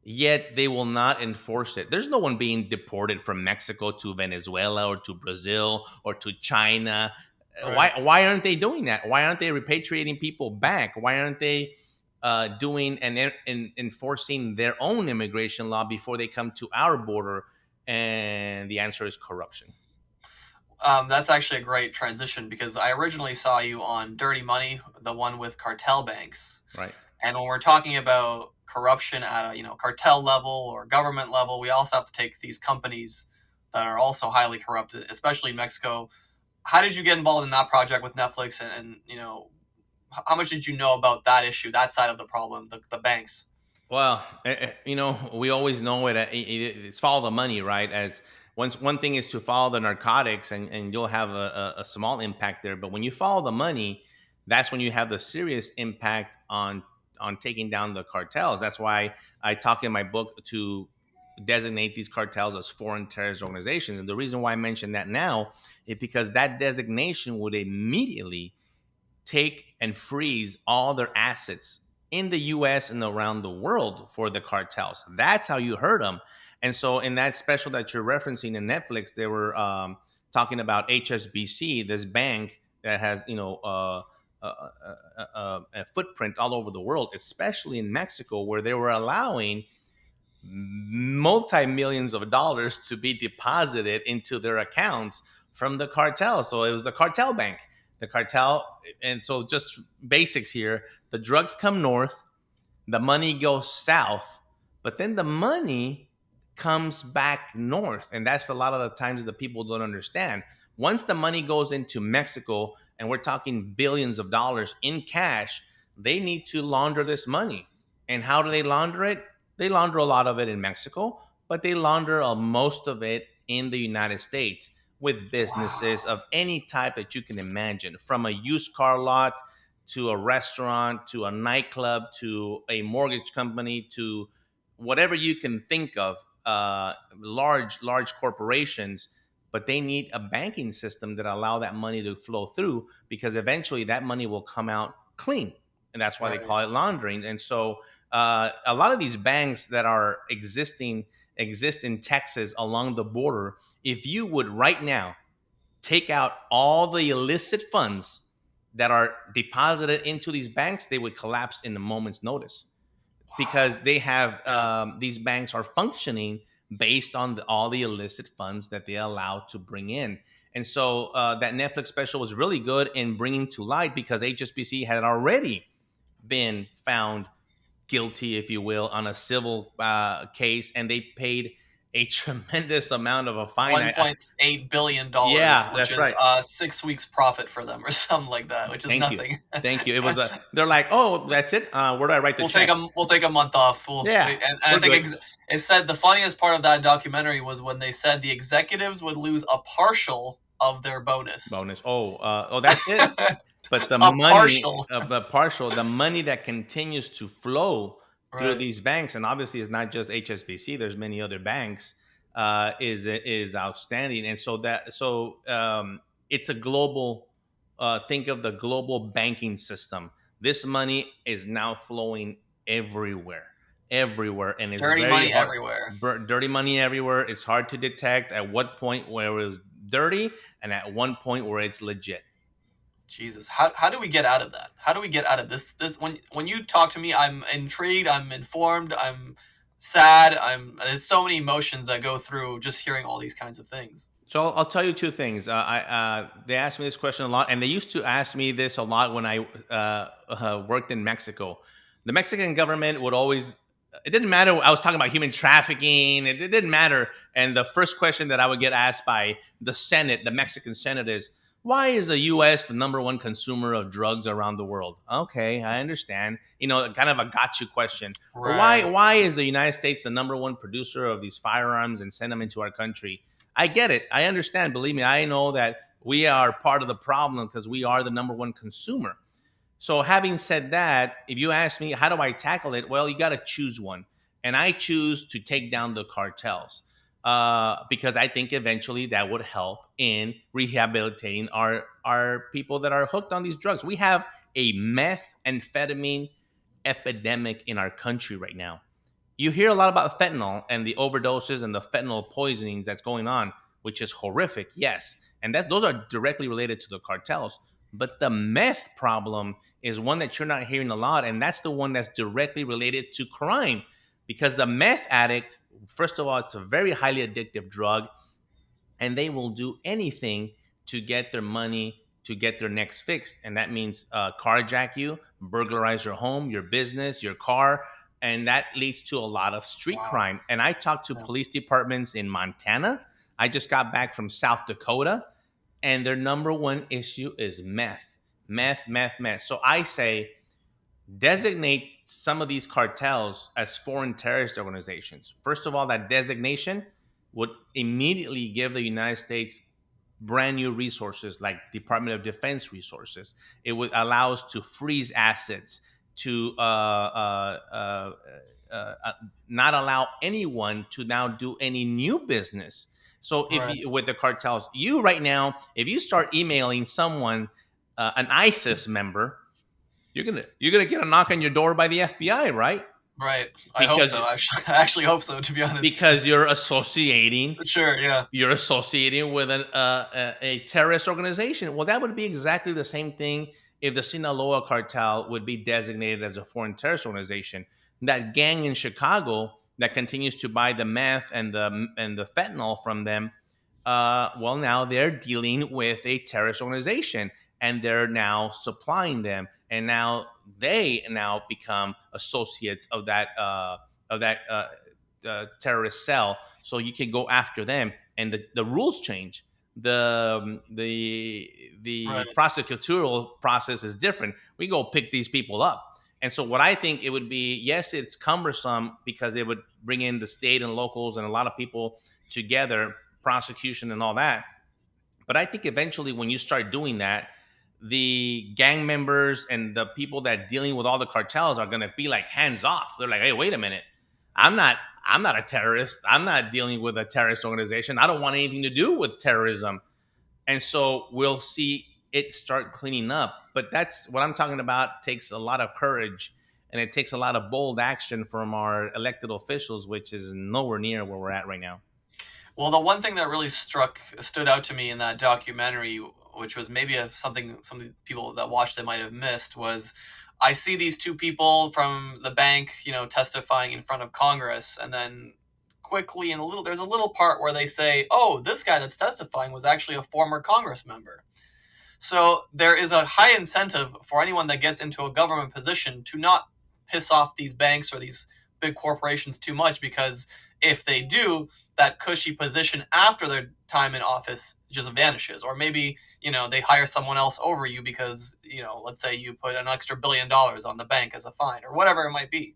[SPEAKER 1] yet they will not enforce it. There's no one being deported from Mexico to Venezuela or to Brazil or to China.
[SPEAKER 2] Right.
[SPEAKER 1] Why aren't they doing that? Why aren't they repatriating people back? Why aren't they doing and enforcing their own immigration law before they come to our border? And the answer is corruption.
[SPEAKER 2] That's actually a great transition because I originally saw you on Dirty Money, the one with Cartel Banks.
[SPEAKER 1] Right.
[SPEAKER 2] And when we're talking about corruption at a cartel level or government level, we also have to take these companies that are also highly corrupted, especially in Mexico. How did you get involved in that project with Netflix, and how much did you know about that issue, that side of the problem, the banks?
[SPEAKER 1] Well, we always know it's follow the money, right? As one thing is to follow the narcotics, and you'll have a small impact there. But when you follow the money, that's when you have the serious impact on taking down the cartels. That's why I talk in my book to designate these cartels as foreign terrorist organizations. And the reason why I mention that now is because that designation would immediately take and freeze all their assets in the US and around the world for the cartels. That's how you hurt them. And so, in that special that you're referencing in Netflix, they were talking about HSBC, this bank that has, a footprint all over the world, especially in Mexico, where they were allowing multi millions of dollars to be deposited into their accounts from the cartel. So it was the cartel bank, the cartel. And so, just basics here, the drugs come north, the money goes south, but then the money comes back north. And that's a lot of the times that people don't understand. Once the money goes into Mexico, and we're talking billions of dollars in cash, they need to launder this money. And how do they launder it? They launder a lot of it in Mexico, but they launder most of it in the United States with businesses
[SPEAKER 2] Wow.
[SPEAKER 1] of any type that you can imagine, from a used car lot to a restaurant to a nightclub to a mortgage company to whatever you can think of, large corporations. But they need a banking system that allow that money to flow through, because eventually that money will come out clean, and that's why they
[SPEAKER 2] Right.
[SPEAKER 1] call it laundering. And so a lot of these banks that are exist in Texas along the border. If you would right now take out all the illicit funds that are deposited into these banks, they would collapse in a moment's notice, because they have
[SPEAKER 2] Yeah.
[SPEAKER 1] these banks are functioning based on all the illicit funds that they allow to bring in. And so that Netflix special was really good in bringing to light, because HSBC had already been found guilty, if you will, on a civil case, and they paid a tremendous amount of a fine.
[SPEAKER 2] $1.8 billion,
[SPEAKER 1] Yeah,
[SPEAKER 2] which
[SPEAKER 1] that's
[SPEAKER 2] is
[SPEAKER 1] right.
[SPEAKER 2] 6 weeks profit for them or something like that, which is
[SPEAKER 1] Thank you.
[SPEAKER 2] nothing.
[SPEAKER 1] Thank you. It was a. They're like, oh, that's it. Where do I write the check?
[SPEAKER 2] We'll take a month off.
[SPEAKER 1] Yeah,
[SPEAKER 2] And I
[SPEAKER 1] we're
[SPEAKER 2] think
[SPEAKER 1] good.
[SPEAKER 2] it said the funniest part of that documentary was when they said the executives would lose a partial of their bonus.
[SPEAKER 1] Bonus. Oh, that's it. But
[SPEAKER 2] A partial,
[SPEAKER 1] the money that continues to flow through
[SPEAKER 2] right?
[SPEAKER 1] these banks, and obviously it's not just HSBC. There's many other banks. Is outstanding, and it's a global. Think of the global banking system. This money is now flowing everywhere, and it's
[SPEAKER 2] Dirty
[SPEAKER 1] very
[SPEAKER 2] money
[SPEAKER 1] hard.
[SPEAKER 2] everywhere.
[SPEAKER 1] Dirty money everywhere. It's hard to detect at what point where it was dirty, and at one point where it's legit.
[SPEAKER 2] Jesus, how do we get out of that? How do we get out of this when you talk to me, I'm intrigued, I'm informed, I'm sad, there's so many emotions that go through just hearing all these kinds of things.
[SPEAKER 1] So I'll tell you two things. They asked me this question a lot, and they used to ask me this a lot when I worked in Mexico. The Mexican government would always. It didn't matter. I was talking about human trafficking. It didn't matter. And the first question that I would get asked by the Senate, the Mexican Senate, is, "Why is the U.S. the number one consumer of drugs around the world?" Okay, I understand. Kind of a gotcha question. But why
[SPEAKER 2] Right.
[SPEAKER 1] why is the United States the number one producer of these firearms and send them into our country? I get it. I understand. Believe me, I know that we are part of the problem because we are the number one consumer. So, having said that, if you ask me, how do I tackle it? Well, you got to choose one. And I choose to take down the cartels, because I think eventually that would help in rehabilitating our people that are hooked on these drugs. We have a methamphetamine epidemic in our country right now. You hear a lot about fentanyl and the overdoses and the fentanyl poisonings that's going on, which is horrific, yes. And those are directly related to the cartels. But the meth problem is one that you're not hearing a lot, and that's the one that's directly related to crime. Because the meth addict, first of all, it's a very highly addictive drug, and they will do anything to get their money, to get their next fix. And that means carjack you, burglarize your home, your business, your car. And that leads to a lot of street
[SPEAKER 2] Wow.
[SPEAKER 1] crime. And I talked to
[SPEAKER 2] Yeah.
[SPEAKER 1] police departments in Montana. I just got back from South Dakota, and their number one issue is meth, meth, meth, meth. So I say, designate some of these cartels as foreign terrorist organizations. First of all, that designation would immediately give the United States brand new resources like Department of Defense resources. It would allow us to freeze assets, to not allow anyone to now do any new business. So if
[SPEAKER 2] Right.
[SPEAKER 1] you, with the cartels, you right now, if you start emailing someone, an ISIS member, you're gonna get a knock on your door by the FBI, right?
[SPEAKER 2] Right. I hope
[SPEAKER 1] Because
[SPEAKER 2] so. Actually, I actually hope so. To be honest.
[SPEAKER 1] because
[SPEAKER 2] Sure. Yeah.
[SPEAKER 1] you're associating with a terrorist organization. Well, that would be exactly the same thing if the Sinaloa cartel would be designated as a foreign terrorist organization. That gang in Chicago that continues to buy the meth and the fentanyl from them, well, now they're dealing with a terrorist organization, and they're now supplying them, and now they now become associates of that terrorist cell. So you can go after them, and the rules change. The
[SPEAKER 2] Right.
[SPEAKER 1] prosecutorial process is different. We go pick these people up. And so what I think it would be, yes, it's cumbersome because it would bring in the state and locals and a lot of people together, prosecution and all that. But I think eventually when you start doing that, the gang members and the people that dealing with all the cartels are going to be like hands off. They're like, hey, wait a minute. I'm not I'm not a terrorist. I'm not dealing with a terrorist organization. I don't want anything to do with terrorism. And so we'll see it start cleaning up. But that's what I'm talking about. Takes a lot of courage, and it takes a lot of bold action from our elected officials, which is nowhere near where we're at right now.
[SPEAKER 2] Well, the one thing that really stood out to me in that documentary, which was maybe something some of the people that watched it might have missed, was I see these two people from the bank, testifying in front of Congress, and then quickly in there's a little part where they say, "Oh, this guy that's testifying was actually a former Congress member." So there is a high incentive for anyone that gets into a government position to not piss off these banks or these big corporations too much, because if they do, that cushy position after their time in office just vanishes. Or maybe, they hire someone else over you because, let's say you put an extra $1 billion on the bank as a fine or whatever it might be.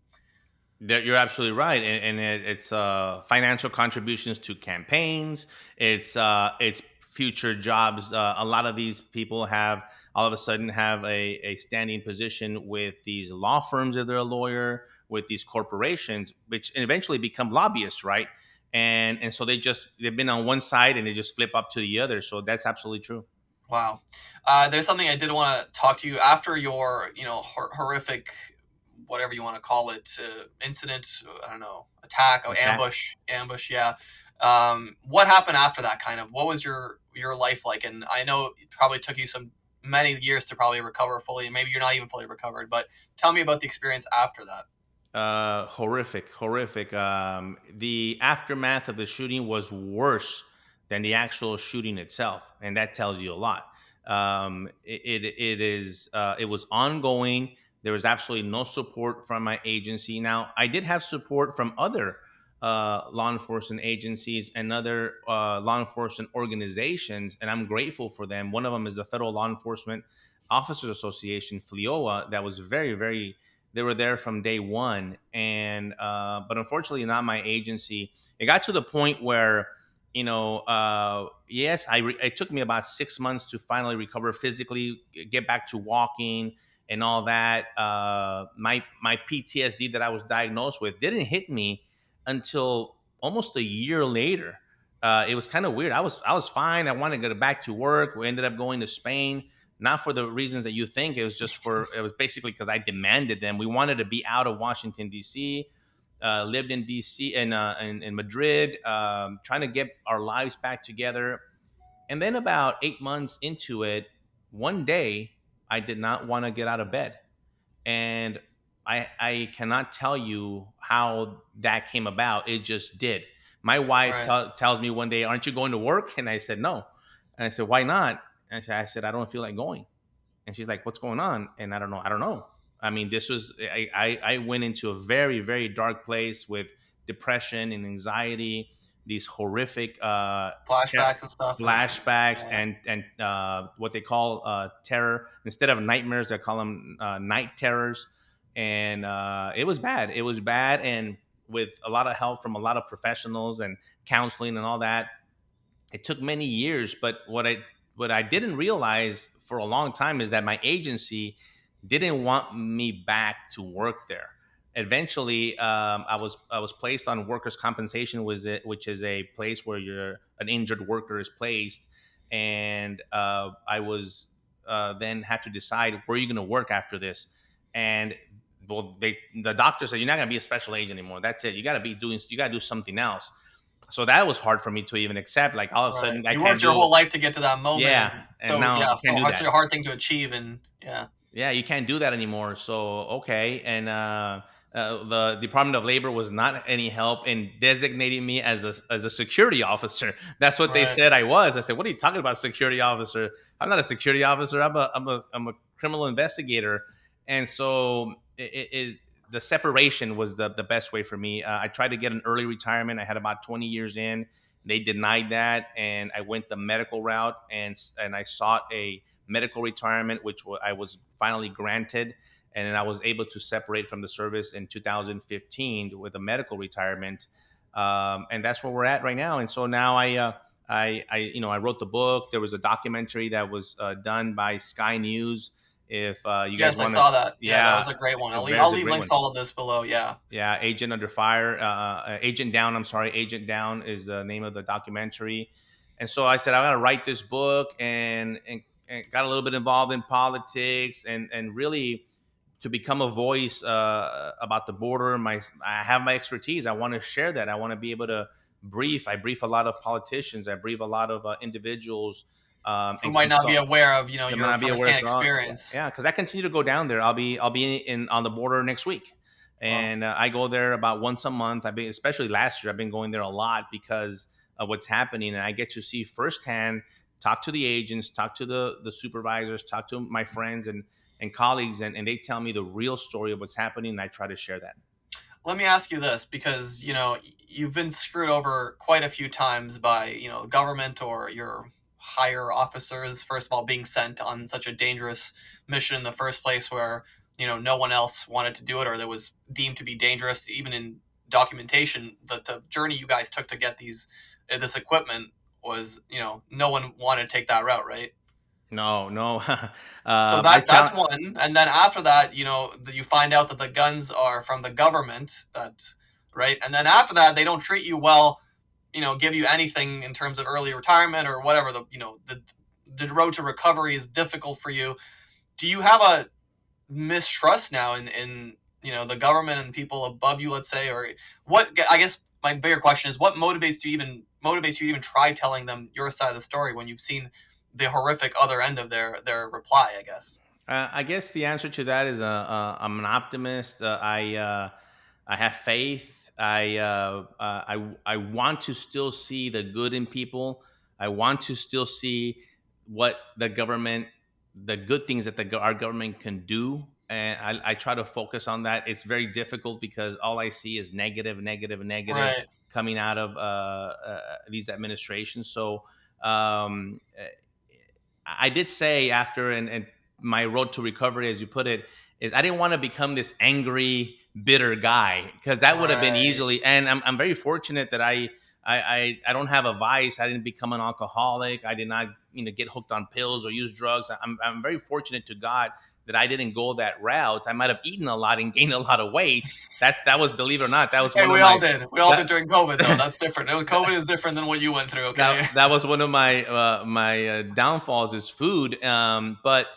[SPEAKER 1] You're absolutely right, and it's financial contributions to campaigns. It's future jobs. A lot of these people have all of a sudden have a standing position with these law firms if they're a lawyer, with these corporations, which eventually become lobbyists, right? And so they've been on one side and they just flip up to the other. So that's absolutely true.
[SPEAKER 2] Wow. There's something I did want to talk to you after your, horrific, whatever you want to call it, incident. I don't know, attack, or
[SPEAKER 1] That
[SPEAKER 2] ambush. Yeah. What happened after that? Kind of. What was your life like? And I know it probably took you many years to probably recover fully, and maybe you're not even fully recovered. But tell me about the experience after that.
[SPEAKER 1] Horrific. The aftermath of the shooting was worse than the actual shooting itself, and that tells you a lot. It was ongoing. There was absolutely no support from my agency. Now, I did have support from other law enforcement agencies and other law enforcement organizations, and I'm grateful for them. One of them is the Federal Law Enforcement Officers Association, FLIOA, that was very, very, they were there from day one. And but unfortunately not my agency. It got to the point where, yes, it took me about 6 months to finally recover physically, get back to walking and all that. My PTSD that I was diagnosed with didn't hit me until almost a year later. It was kind of weird. I was fine. I wanted to get back to work. We ended up going to Spain, not for the reasons that you think. It was basically because I demanded them. We wanted to be out of Washington D.C. Lived in D.C. and in Madrid, trying to get our lives back together. And then about 8 months into it, one day I did not want to get out of bed, and I cannot tell you how that came about. It just did. My wife
[SPEAKER 2] Right.
[SPEAKER 1] tells me one day, "Aren't you going to work?" And I said, "No." And I said, why not? And I said, I don't feel like going. And she's like, what's going on? And I don't know. I don't know. I mean, this was, I went into a very, very dark place with depression and anxiety, these horrific
[SPEAKER 2] Flashbacks and stuff, and
[SPEAKER 1] flashbacks
[SPEAKER 2] yeah,
[SPEAKER 1] and what they call terror. Instead of nightmares, they call them night terrors. And it was bad. It was bad. And with a lot of help from a lot of professionals and counseling and all that, it took many years. But what I didn't realize for a long time is that my agency didn't want me back to work there. Eventually, I was placed on workers' compensation, which is a place where an injured worker is placed, and I was then had to decide where you're going to work after this. And well, the doctor said you're not going to be a special agent anymore. That's it. You got to do something else. So that was hard for me to even accept. Like all of a
[SPEAKER 2] right.
[SPEAKER 1] sudden, I
[SPEAKER 2] You
[SPEAKER 1] can't
[SPEAKER 2] worked your
[SPEAKER 1] do.
[SPEAKER 2] whole life to get to that moment,
[SPEAKER 1] Yeah,
[SPEAKER 2] and
[SPEAKER 1] and
[SPEAKER 2] so
[SPEAKER 1] now
[SPEAKER 2] yeah,
[SPEAKER 1] you can't
[SPEAKER 2] so
[SPEAKER 1] do
[SPEAKER 2] hard,
[SPEAKER 1] that.
[SPEAKER 2] such a hard thing to achieve, and yeah,
[SPEAKER 1] Yeah, you can't do that anymore. So okay, and the Department of Labor was not any help in designating me as a security officer. That's what they
[SPEAKER 2] right.
[SPEAKER 1] said I was. I said, "What are you talking about, security officer? I'm not a security officer. I'm a criminal investigator." And so the separation was the best way for me. I tried to get an early retirement. I had about 20 years in. They denied that, and I went the medical route, and I sought a medical retirement, which I was finally granted. And then I was able to separate from the service in 2015 with a medical retirement. And that's where we're at right now. And so now I wrote the book. There was a documentary that was done by Sky News. If you guys
[SPEAKER 2] Yes, I
[SPEAKER 1] want to,
[SPEAKER 2] saw that. Yeah, that
[SPEAKER 1] yeah,
[SPEAKER 2] was a great one. I'll
[SPEAKER 1] there's a
[SPEAKER 2] leave
[SPEAKER 1] great
[SPEAKER 2] links
[SPEAKER 1] one.
[SPEAKER 2] to all of this below. Yeah.
[SPEAKER 1] Yeah, Agent Under Fire, Agent Down. I'm sorry, Agent Down is the name of the documentary. And so I said I got to write this book, and got a little bit involved in politics, and really to become a voice about the border. I have my expertise. I want to share that. I want to be able to brief. I brief a lot of politicians. I brief a lot of individuals
[SPEAKER 2] Who
[SPEAKER 1] and
[SPEAKER 2] might not be
[SPEAKER 1] consult.
[SPEAKER 2] aware of
[SPEAKER 1] They might
[SPEAKER 2] your
[SPEAKER 1] not be aware
[SPEAKER 2] firsthand
[SPEAKER 1] it's wrong.
[SPEAKER 2] experience.
[SPEAKER 1] Yeah, because I continue to go down there. I'll be in on the border next week,
[SPEAKER 2] Wow.
[SPEAKER 1] and I go there about once a month. I've been, especially last year, I've been going there a lot because of what's happening, and I get to see firsthand, talk to the agents, talk to the supervisors, talk to my friends and colleagues, and they tell me the real story of what's happening, and I try to share that.
[SPEAKER 2] Let me ask you this, because you've been screwed over quite a few times by government or your higher officers. First of all, being sent on such a dangerous mission in the first place, where no one else wanted to do it, or that was deemed to be dangerous, even in documentation. The journey you guys took to get this equipment was, no one wanted to take that route, right?
[SPEAKER 1] No, no.
[SPEAKER 2] So
[SPEAKER 1] I
[SPEAKER 2] that's
[SPEAKER 1] tell.
[SPEAKER 2] one, and then after that, you find out that the guns are from the government. That right, and then after that, they don't treat you well. Give you anything in terms of early retirement or whatever. The road to recovery is difficult for you. Do you have a mistrust now in the government and people above you, let's say, or what? I guess my bigger question is, what motivates you to even try telling them your side of the story when you've seen the horrific other end of their reply, I guess.
[SPEAKER 1] I guess the answer to that is I'm an optimist. I have faith. I want to still see the good in people. I want to still see what the good things that our government can do, and I try to focus on that. It's very difficult because all I see is negative, negative, negative
[SPEAKER 2] Right.
[SPEAKER 1] coming out of these administrations. So I did say after and my road to recovery, as you put it, is I didn't want to become this angry, bitter guy because that would have been
[SPEAKER 2] Right.
[SPEAKER 1] easily. And I'm very fortunate that I don't have a vice. I didn't become an alcoholic. I did not get hooked on pills or use drugs. I'm very fortunate to God that I didn't go that route. I might have eaten a lot and gained a lot of weight. That was, believe it or not, that was
[SPEAKER 2] Hey,
[SPEAKER 1] one of
[SPEAKER 2] we all
[SPEAKER 1] my
[SPEAKER 2] did. We all did
[SPEAKER 1] that
[SPEAKER 2] during COVID, though. That's different. COVID is different than what you went through. Okay.
[SPEAKER 1] that was one of my downfalls is food. But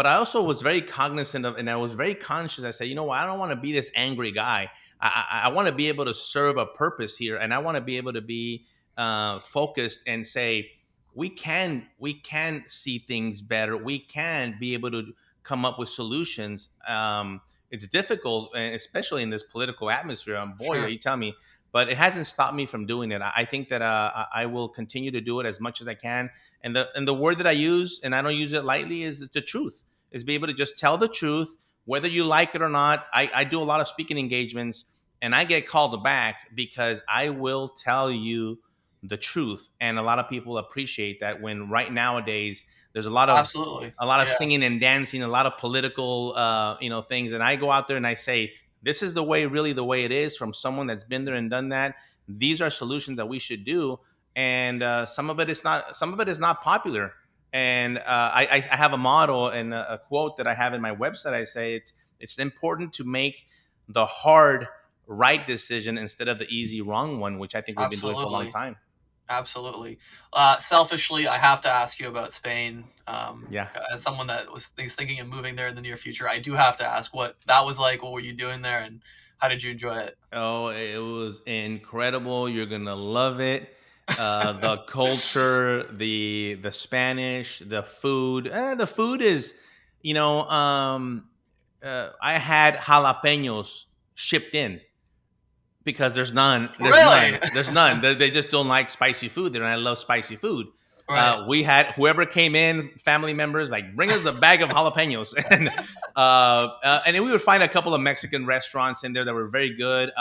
[SPEAKER 1] I also was very cognizant of, and I was very conscious. I said, you know what? I don't want to be this angry guy. I want to be able to serve a purpose here, and I want to be able to be focused and say we can see things better. We can be able to come up with solutions. It's difficult, and especially in this political atmosphere. Boy, are
[SPEAKER 2] Sure.
[SPEAKER 1] you telling me? but it hasn't stopped me from doing it. I think that I will continue to do it as much as I can. And the word that I use, and I don't use it lightly, is the truth. Is be able to just tell the truth, whether you like it or not. I do a lot of speaking engagements, and I get called back because I will tell you the truth. And a lot of people appreciate that. When right nowadays there's
[SPEAKER 2] Absolutely.
[SPEAKER 1] a lot of
[SPEAKER 2] Yeah.
[SPEAKER 1] singing and dancing, a lot of political things, and I go out there and I say, this is the way, really the way it is, from someone that's been there and done that. These are solutions that we should do. And some of it is not popular. And I have a model and a quote that I have in my website. I say it's important to make the hard right decision instead of the easy wrong one, which I think we've been doing for a long
[SPEAKER 2] Absolutely.
[SPEAKER 1] time.
[SPEAKER 2] Absolutely. Selfishly, I have to ask you about Spain.
[SPEAKER 1] Yeah.
[SPEAKER 2] As someone that is thinking of moving there in the near future, I do have to ask what that was like. What were you doing there, and how did you enjoy it?
[SPEAKER 1] Oh, it was incredible. You're gonna love it. The culture, the Spanish, the food. The food is, you know, I had jalapenos shipped in because there's none. There's
[SPEAKER 2] Really?
[SPEAKER 1] none. There's none. They just don't like spicy food there, and I love spicy food.
[SPEAKER 2] Right.
[SPEAKER 1] We had whoever came in, family members, like bring us a bag of jalapenos, and then we would find a couple of Mexican restaurants in there that were very good.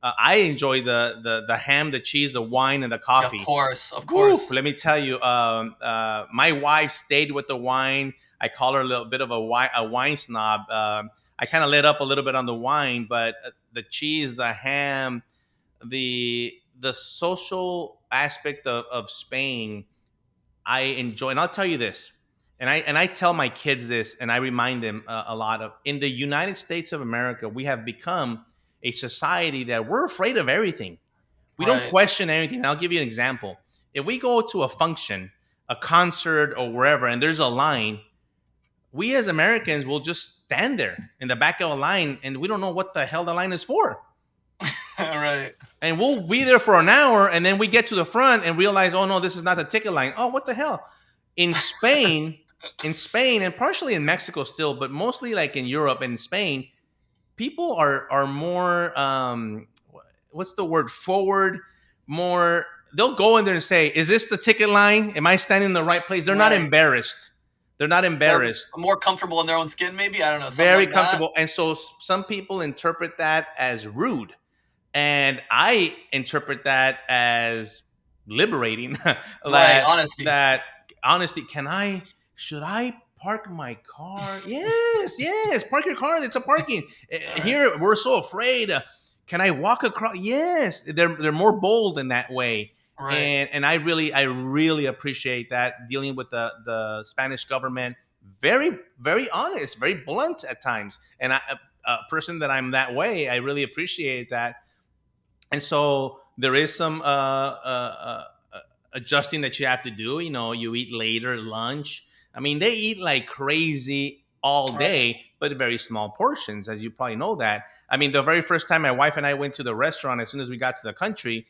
[SPEAKER 1] I enjoy the ham, the cheese, the wine, and the
[SPEAKER 2] Yeah, of
[SPEAKER 1] coffee.
[SPEAKER 2] course. Of
[SPEAKER 1] Woo,
[SPEAKER 2] course.
[SPEAKER 1] let me tell you, my wife stayed with the wine. I call her a little bit of a wine snob. I kind of let up a little bit on the wine, but the cheese, the ham, the social aspect of Spain, I enjoy. And I'll tell you this, and I tell my kids this, and I remind them a lot of, in the United States of America, we have become a society that we're afraid of everything. We don't
[SPEAKER 2] Right.
[SPEAKER 1] question anything. I'll give you an example. If we go to a function, a concert, or wherever, and there's a line, we as Americans will just stand there in the back of a line, and we don't know what the hell the line is for.
[SPEAKER 2] Right.
[SPEAKER 1] And we'll be there for an hour, and then we get to the front and realize, oh no, this is not the ticket line. Oh, what the hell? In Spain, and partially in Mexico still, but mostly like in Europe and in Spain, people are more what's the word, forward, more. They'll go in there and say, is this the ticket line? Am I standing in the right place? They're not
[SPEAKER 2] Right.
[SPEAKER 1] embarrassed. They're not
[SPEAKER 2] They're
[SPEAKER 1] embarrassed.
[SPEAKER 2] more comfortable in their own skin, maybe. I don't know, something
[SPEAKER 1] Very
[SPEAKER 2] like that.
[SPEAKER 1] comfortable. And so some people interpret that as rude, and I interpret that as liberating.
[SPEAKER 2] Right.
[SPEAKER 1] that
[SPEAKER 2] Honesty.
[SPEAKER 1] that honesty. Should I park my car? Yes, park your car. It's a parking.
[SPEAKER 2] Right.
[SPEAKER 1] Here we're so afraid. Can I walk across? Yes, they're more bold in that way.
[SPEAKER 2] Right.
[SPEAKER 1] And I really appreciate that, dealing with the Spanish government. Very, very honest, very blunt at times. And a person that I'm that way, I really appreciate that. And so there is some adjusting that you have to do. You eat later, lunch. I mean, they eat like crazy all
[SPEAKER 2] Right.
[SPEAKER 1] day, but very small portions, as you probably know that. I mean, the very first time my wife and I went to the restaurant, as soon as we got to the country,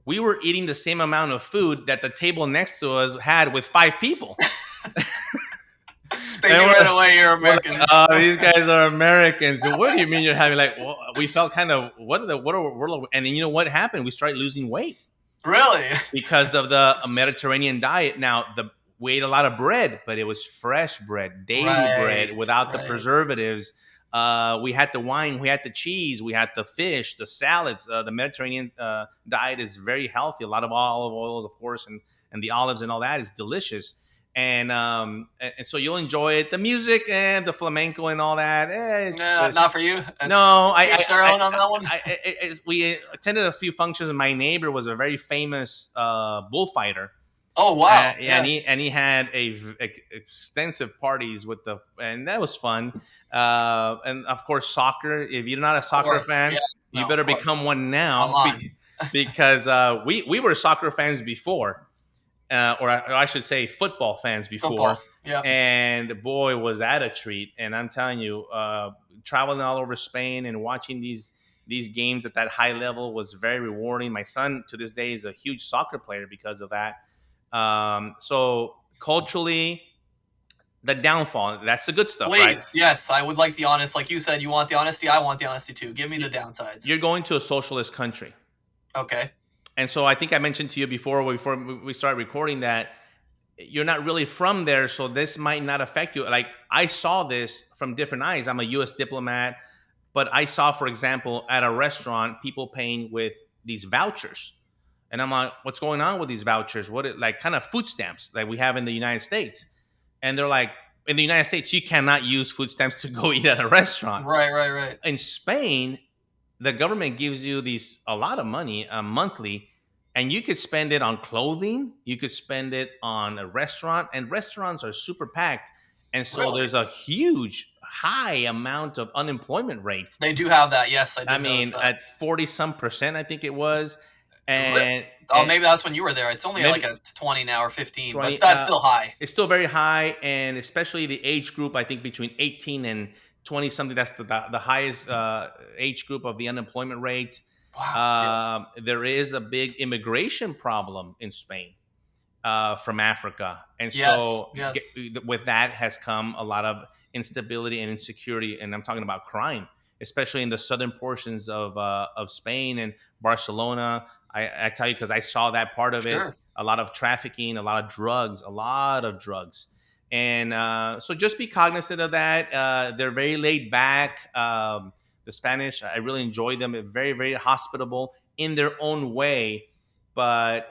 [SPEAKER 1] we were eating the same amount of food that the table next to us had with 5 people.
[SPEAKER 2] They
[SPEAKER 1] And
[SPEAKER 2] knew right away you're
[SPEAKER 1] we're like,
[SPEAKER 2] Americans.
[SPEAKER 1] oh, these guys are Americans. And what do you mean you're having, like, well, we felt kind of, and then you know what happened? We started losing weight
[SPEAKER 2] Really?
[SPEAKER 1] because of the Mediterranean diet. Now, we ate a lot of bread, but it was fresh bread, daily bread,
[SPEAKER 2] Right.
[SPEAKER 1] without the
[SPEAKER 2] Right.
[SPEAKER 1] preservatives. We had the wine, we had the cheese, we had the fish, the salads. The Mediterranean diet is very healthy. A lot of olive oils, of course, and the olives and all that is delicious. And so you'll enjoy it. The music and the flamenco and all that.
[SPEAKER 2] Nah, not for you.
[SPEAKER 1] No,
[SPEAKER 2] To each their own on that one.
[SPEAKER 1] we attended a few functions, and my neighbor was a very famous bullfighter.
[SPEAKER 2] Oh wow.
[SPEAKER 1] Yeah, and he had extensive parties and that was fun. And of course, soccer. If you're not a
[SPEAKER 2] Of
[SPEAKER 1] soccer
[SPEAKER 2] course.
[SPEAKER 1] fan,
[SPEAKER 2] Yeah.
[SPEAKER 1] you
[SPEAKER 2] No,
[SPEAKER 1] better
[SPEAKER 2] of course.
[SPEAKER 1] become one
[SPEAKER 2] Come
[SPEAKER 1] now,
[SPEAKER 2] on.
[SPEAKER 1] because we were soccer fans before, or I should say football fans before.
[SPEAKER 2] Football. Yeah.
[SPEAKER 1] And boy, was that a treat! And I'm telling you, traveling all over Spain and watching these games at that high level was very rewarding. My son to this day is a huge soccer player because of that. So culturally, the downfall. That's the good stuff, right?
[SPEAKER 2] Please, yes, I would like the honest. Like you said, you want the honesty. I want the honesty too. Give me the downsides.
[SPEAKER 1] You're going to a socialist country.
[SPEAKER 2] Okay.
[SPEAKER 1] And so I think I mentioned to you before we started recording that you're not really from there, so this might not affect you. Like I saw this from different eyes. I'm a U.S. diplomat, but I saw, for example, at a restaurant, people paying with these vouchers, and I'm like, "What's going on with these vouchers? Like kind of food stamps that we have in the United States?" And they're like, "In the United States, you cannot use food stamps to go eat at a restaurant."
[SPEAKER 2] Right.
[SPEAKER 1] In Spain, the government gives you a lot of money monthly, and you could spend it on clothing, you could spend it on a restaurant, and restaurants are super packed, and so
[SPEAKER 2] Really?
[SPEAKER 1] there's a huge high amount of unemployment rate.
[SPEAKER 2] They do have that. Yes, I
[SPEAKER 1] I
[SPEAKER 2] did notice
[SPEAKER 1] mean,
[SPEAKER 2] that.
[SPEAKER 1] at 40 some percent, I think it was. and,
[SPEAKER 2] Oh,
[SPEAKER 1] and
[SPEAKER 2] maybe that's when you were there. It's only
[SPEAKER 1] maybe
[SPEAKER 2] like a 20 now or 15, but
[SPEAKER 1] 20
[SPEAKER 2] that's still high.
[SPEAKER 1] it's still very high, and especially the age group, I think between 18 and 20 something, that's the highest age group of the unemployment rate.
[SPEAKER 2] Wow. Yeah.
[SPEAKER 1] There is a big immigration problem in Spain from Africa, and so
[SPEAKER 2] Yes.
[SPEAKER 1] with that has come a lot of instability and insecurity, and I'm talking about crime, especially in the southern portions of Spain and Barcelona. I tell you, because I saw that part of it.
[SPEAKER 2] Sure.
[SPEAKER 1] A lot of trafficking, a lot of drugs, and so just be cognizant of that. They're very laid back. The Spanish, I really enjoy them. They're very, very hospitable in their own way, but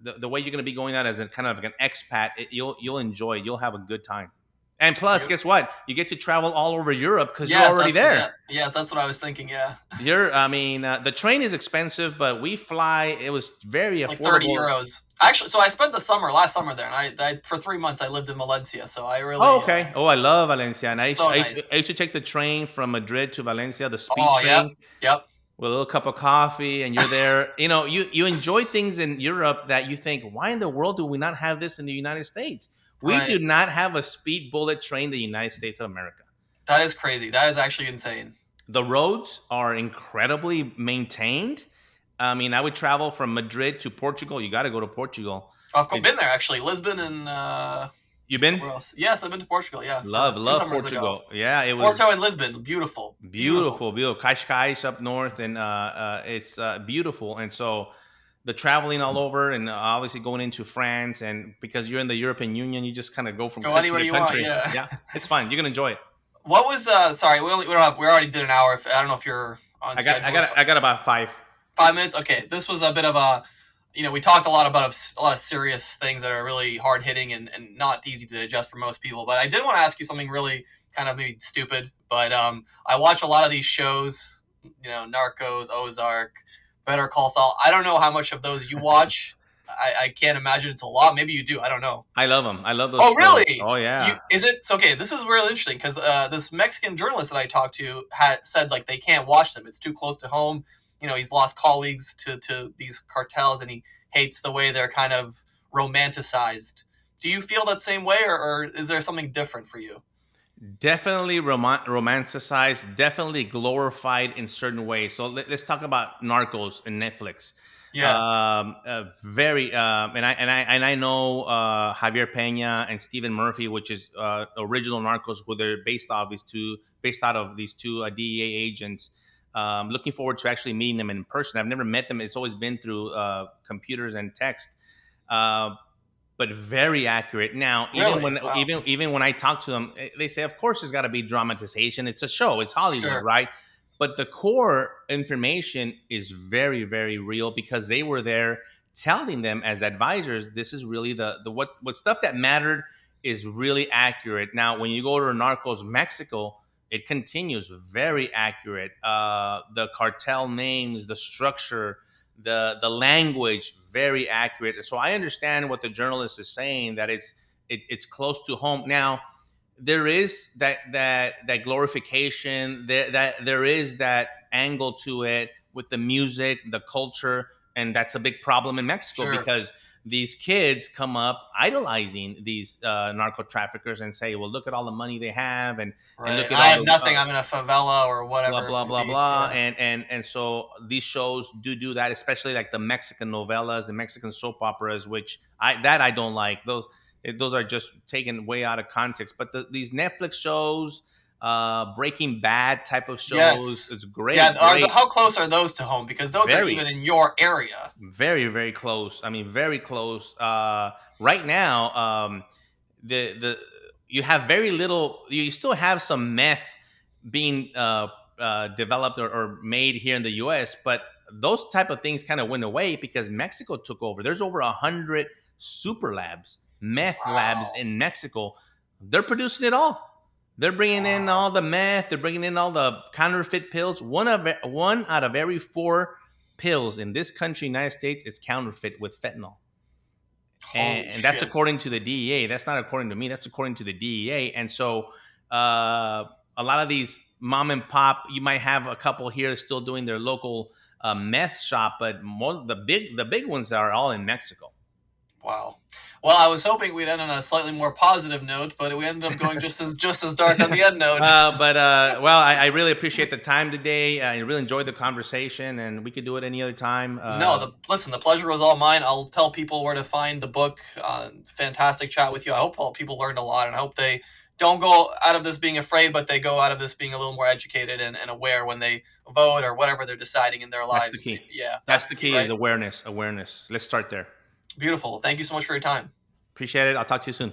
[SPEAKER 1] the way you're going to be going out as a kind of like an expat, you'll enjoy it. You'll have a good time. And plus, guess what? You get to travel all over Europe because you're already there.
[SPEAKER 2] Yes, that's what I was thinking. Yeah.
[SPEAKER 1] The train is expensive, but we fly. It was very affordable.
[SPEAKER 2] Like 30 euros. Actually, so I spent last summer there, and I for 3 months I lived in Valencia, so I really.
[SPEAKER 1] Oh, okay. I love Valencia, and
[SPEAKER 2] Nice.
[SPEAKER 1] I used to take the train from Madrid to Valencia, the speed
[SPEAKER 2] Oh,
[SPEAKER 1] train.
[SPEAKER 2] yep.
[SPEAKER 1] With a little cup of coffee, and you're there. You enjoy things in Europe that you think, why in the world do we not have this in the United States? We do not have a speed bullet train in the United States of America.
[SPEAKER 2] That is crazy. That is actually insane.
[SPEAKER 1] The roads are incredibly maintained. I mean, I would travel from Madrid to Portugal. You got to go to Portugal.
[SPEAKER 2] I've been there, actually. Lisbon and...
[SPEAKER 1] You been?
[SPEAKER 2] Where else? Yes, I've been to Portugal, yeah.
[SPEAKER 1] Love Portugal. Yeah, it was...
[SPEAKER 2] Porto and Lisbon, beautiful.
[SPEAKER 1] Beautiful. Cascais up north, and it's beautiful. And so the traveling all over, and obviously going into France, and because you're in the European Union, you just kind of go from country
[SPEAKER 2] anywhere
[SPEAKER 1] to
[SPEAKER 2] you
[SPEAKER 1] country.
[SPEAKER 2] want,
[SPEAKER 1] Yeah, it's fun. You're going to enjoy it.
[SPEAKER 2] What was... sorry, we already did an hour. I don't know if you're on schedule.
[SPEAKER 1] I got about 5.
[SPEAKER 2] 5 minutes? Okay, this was a bit of a... we talked a lot about a lot of serious things that are really hard hitting and not easy to digest for most people. But I did want to ask you something really kind of maybe stupid. But I watch a lot of these shows, Narcos, Ozark, Better Call Saul. I don't know how much of those you watch. I can't imagine it's a lot. Maybe you do. I don't know.
[SPEAKER 1] I love them. I love those.
[SPEAKER 2] Oh, really?
[SPEAKER 1] Oh, yeah.
[SPEAKER 2] Okay? This is really interesting because this Mexican journalist that I talked to said like they can't watch them. It's too close to home. He's lost colleagues to these cartels, and he hates the way they're kind of romanticized. Do you feel that same way, or is there something different for you?
[SPEAKER 1] Definitely romanticized, definitely glorified in certain ways. So let's talk about Narcos and Netflix.
[SPEAKER 2] Yeah.
[SPEAKER 1] Very. And I know Javier Pena and Stephen Murphy, which is original Narcos, who they're based out of these two DEA agents. Looking forward to actually meeting them in person. I've never met them. It's always been through computers and text, but very accurate. Now, even when I talk to them, they say, of course, there's got to be dramatization. It's a show. It's Hollywood,
[SPEAKER 2] Sure.
[SPEAKER 1] Right? But the core information is very, very real because they were there telling them as advisors, this is really the what stuff that mattered is really accurate. Now, when you go to Narcos Mexico, it continues very accurate. The cartel names, the structure, the language, very accurate. So I understand what the journalist is saying, that it's close to home. Now, there is that glorification, that there is that angle to it with the music, the culture, and that's a big problem in Mexico.
[SPEAKER 2] Sure.
[SPEAKER 1] Because these kids come up idolizing these narco traffickers and say, well, look at all the money they have, and look at
[SPEAKER 2] I have nothing. I'm in a favela or whatever.
[SPEAKER 1] Blah blah blah. Yeah. And so these shows do that, especially like the Mexican novellas, the Mexican soap operas, which I don't like. Those those are just taken way out of context. But these Netflix shows, Breaking Bad type of shows,
[SPEAKER 2] Yes.
[SPEAKER 1] it's
[SPEAKER 2] Yeah.
[SPEAKER 1] great, great.
[SPEAKER 2] How close are those to home? Because those are
[SPEAKER 1] Very,
[SPEAKER 2] even in your area.
[SPEAKER 1] very, very close. I mean, very close. Right now, the you have very little. You still have some meth being developed or made here in the U.S., but those type of things kind of went away because Mexico took over. There's over 100 super labs, meth labs
[SPEAKER 2] Wow.
[SPEAKER 1] in Mexico. They're producing it all. They're bringing in
[SPEAKER 2] Wow.
[SPEAKER 1] all the meth. They're bringing in all the counterfeit pills. One out of every four pills in this country, United States, is counterfeit with fentanyl.
[SPEAKER 2] Holy
[SPEAKER 1] And that's
[SPEAKER 2] shit.
[SPEAKER 1] according to the DEA. That's not according to me. That's according to the DEA. And so a lot of these mom and pop, you might have a couple here still doing their local meth shop, but more the big ones are all in Mexico.
[SPEAKER 2] Wow. Well, I was hoping we'd end on a slightly more positive note, but we ended up going just as dark on the end note.
[SPEAKER 1] Well, I really appreciate the time today. I really enjoyed the conversation, and we could do it any other time.
[SPEAKER 2] No, listen, the pleasure was all mine. I'll tell people where to find the book. Fantastic chat with you. I hope all people learned a lot, and I hope they don't go out of this being afraid, but they go out of this being a little more educated and aware when they vote or whatever they're deciding in their
[SPEAKER 1] that's the
[SPEAKER 2] lives.
[SPEAKER 1] key.
[SPEAKER 2] Yeah,
[SPEAKER 1] That's
[SPEAKER 2] that's
[SPEAKER 1] the
[SPEAKER 2] the key,
[SPEAKER 1] key is
[SPEAKER 2] right?
[SPEAKER 1] awareness. Awareness. Let's start there.
[SPEAKER 2] Beautiful. Thank you so much for your time.
[SPEAKER 1] Appreciate it. I'll talk to you soon.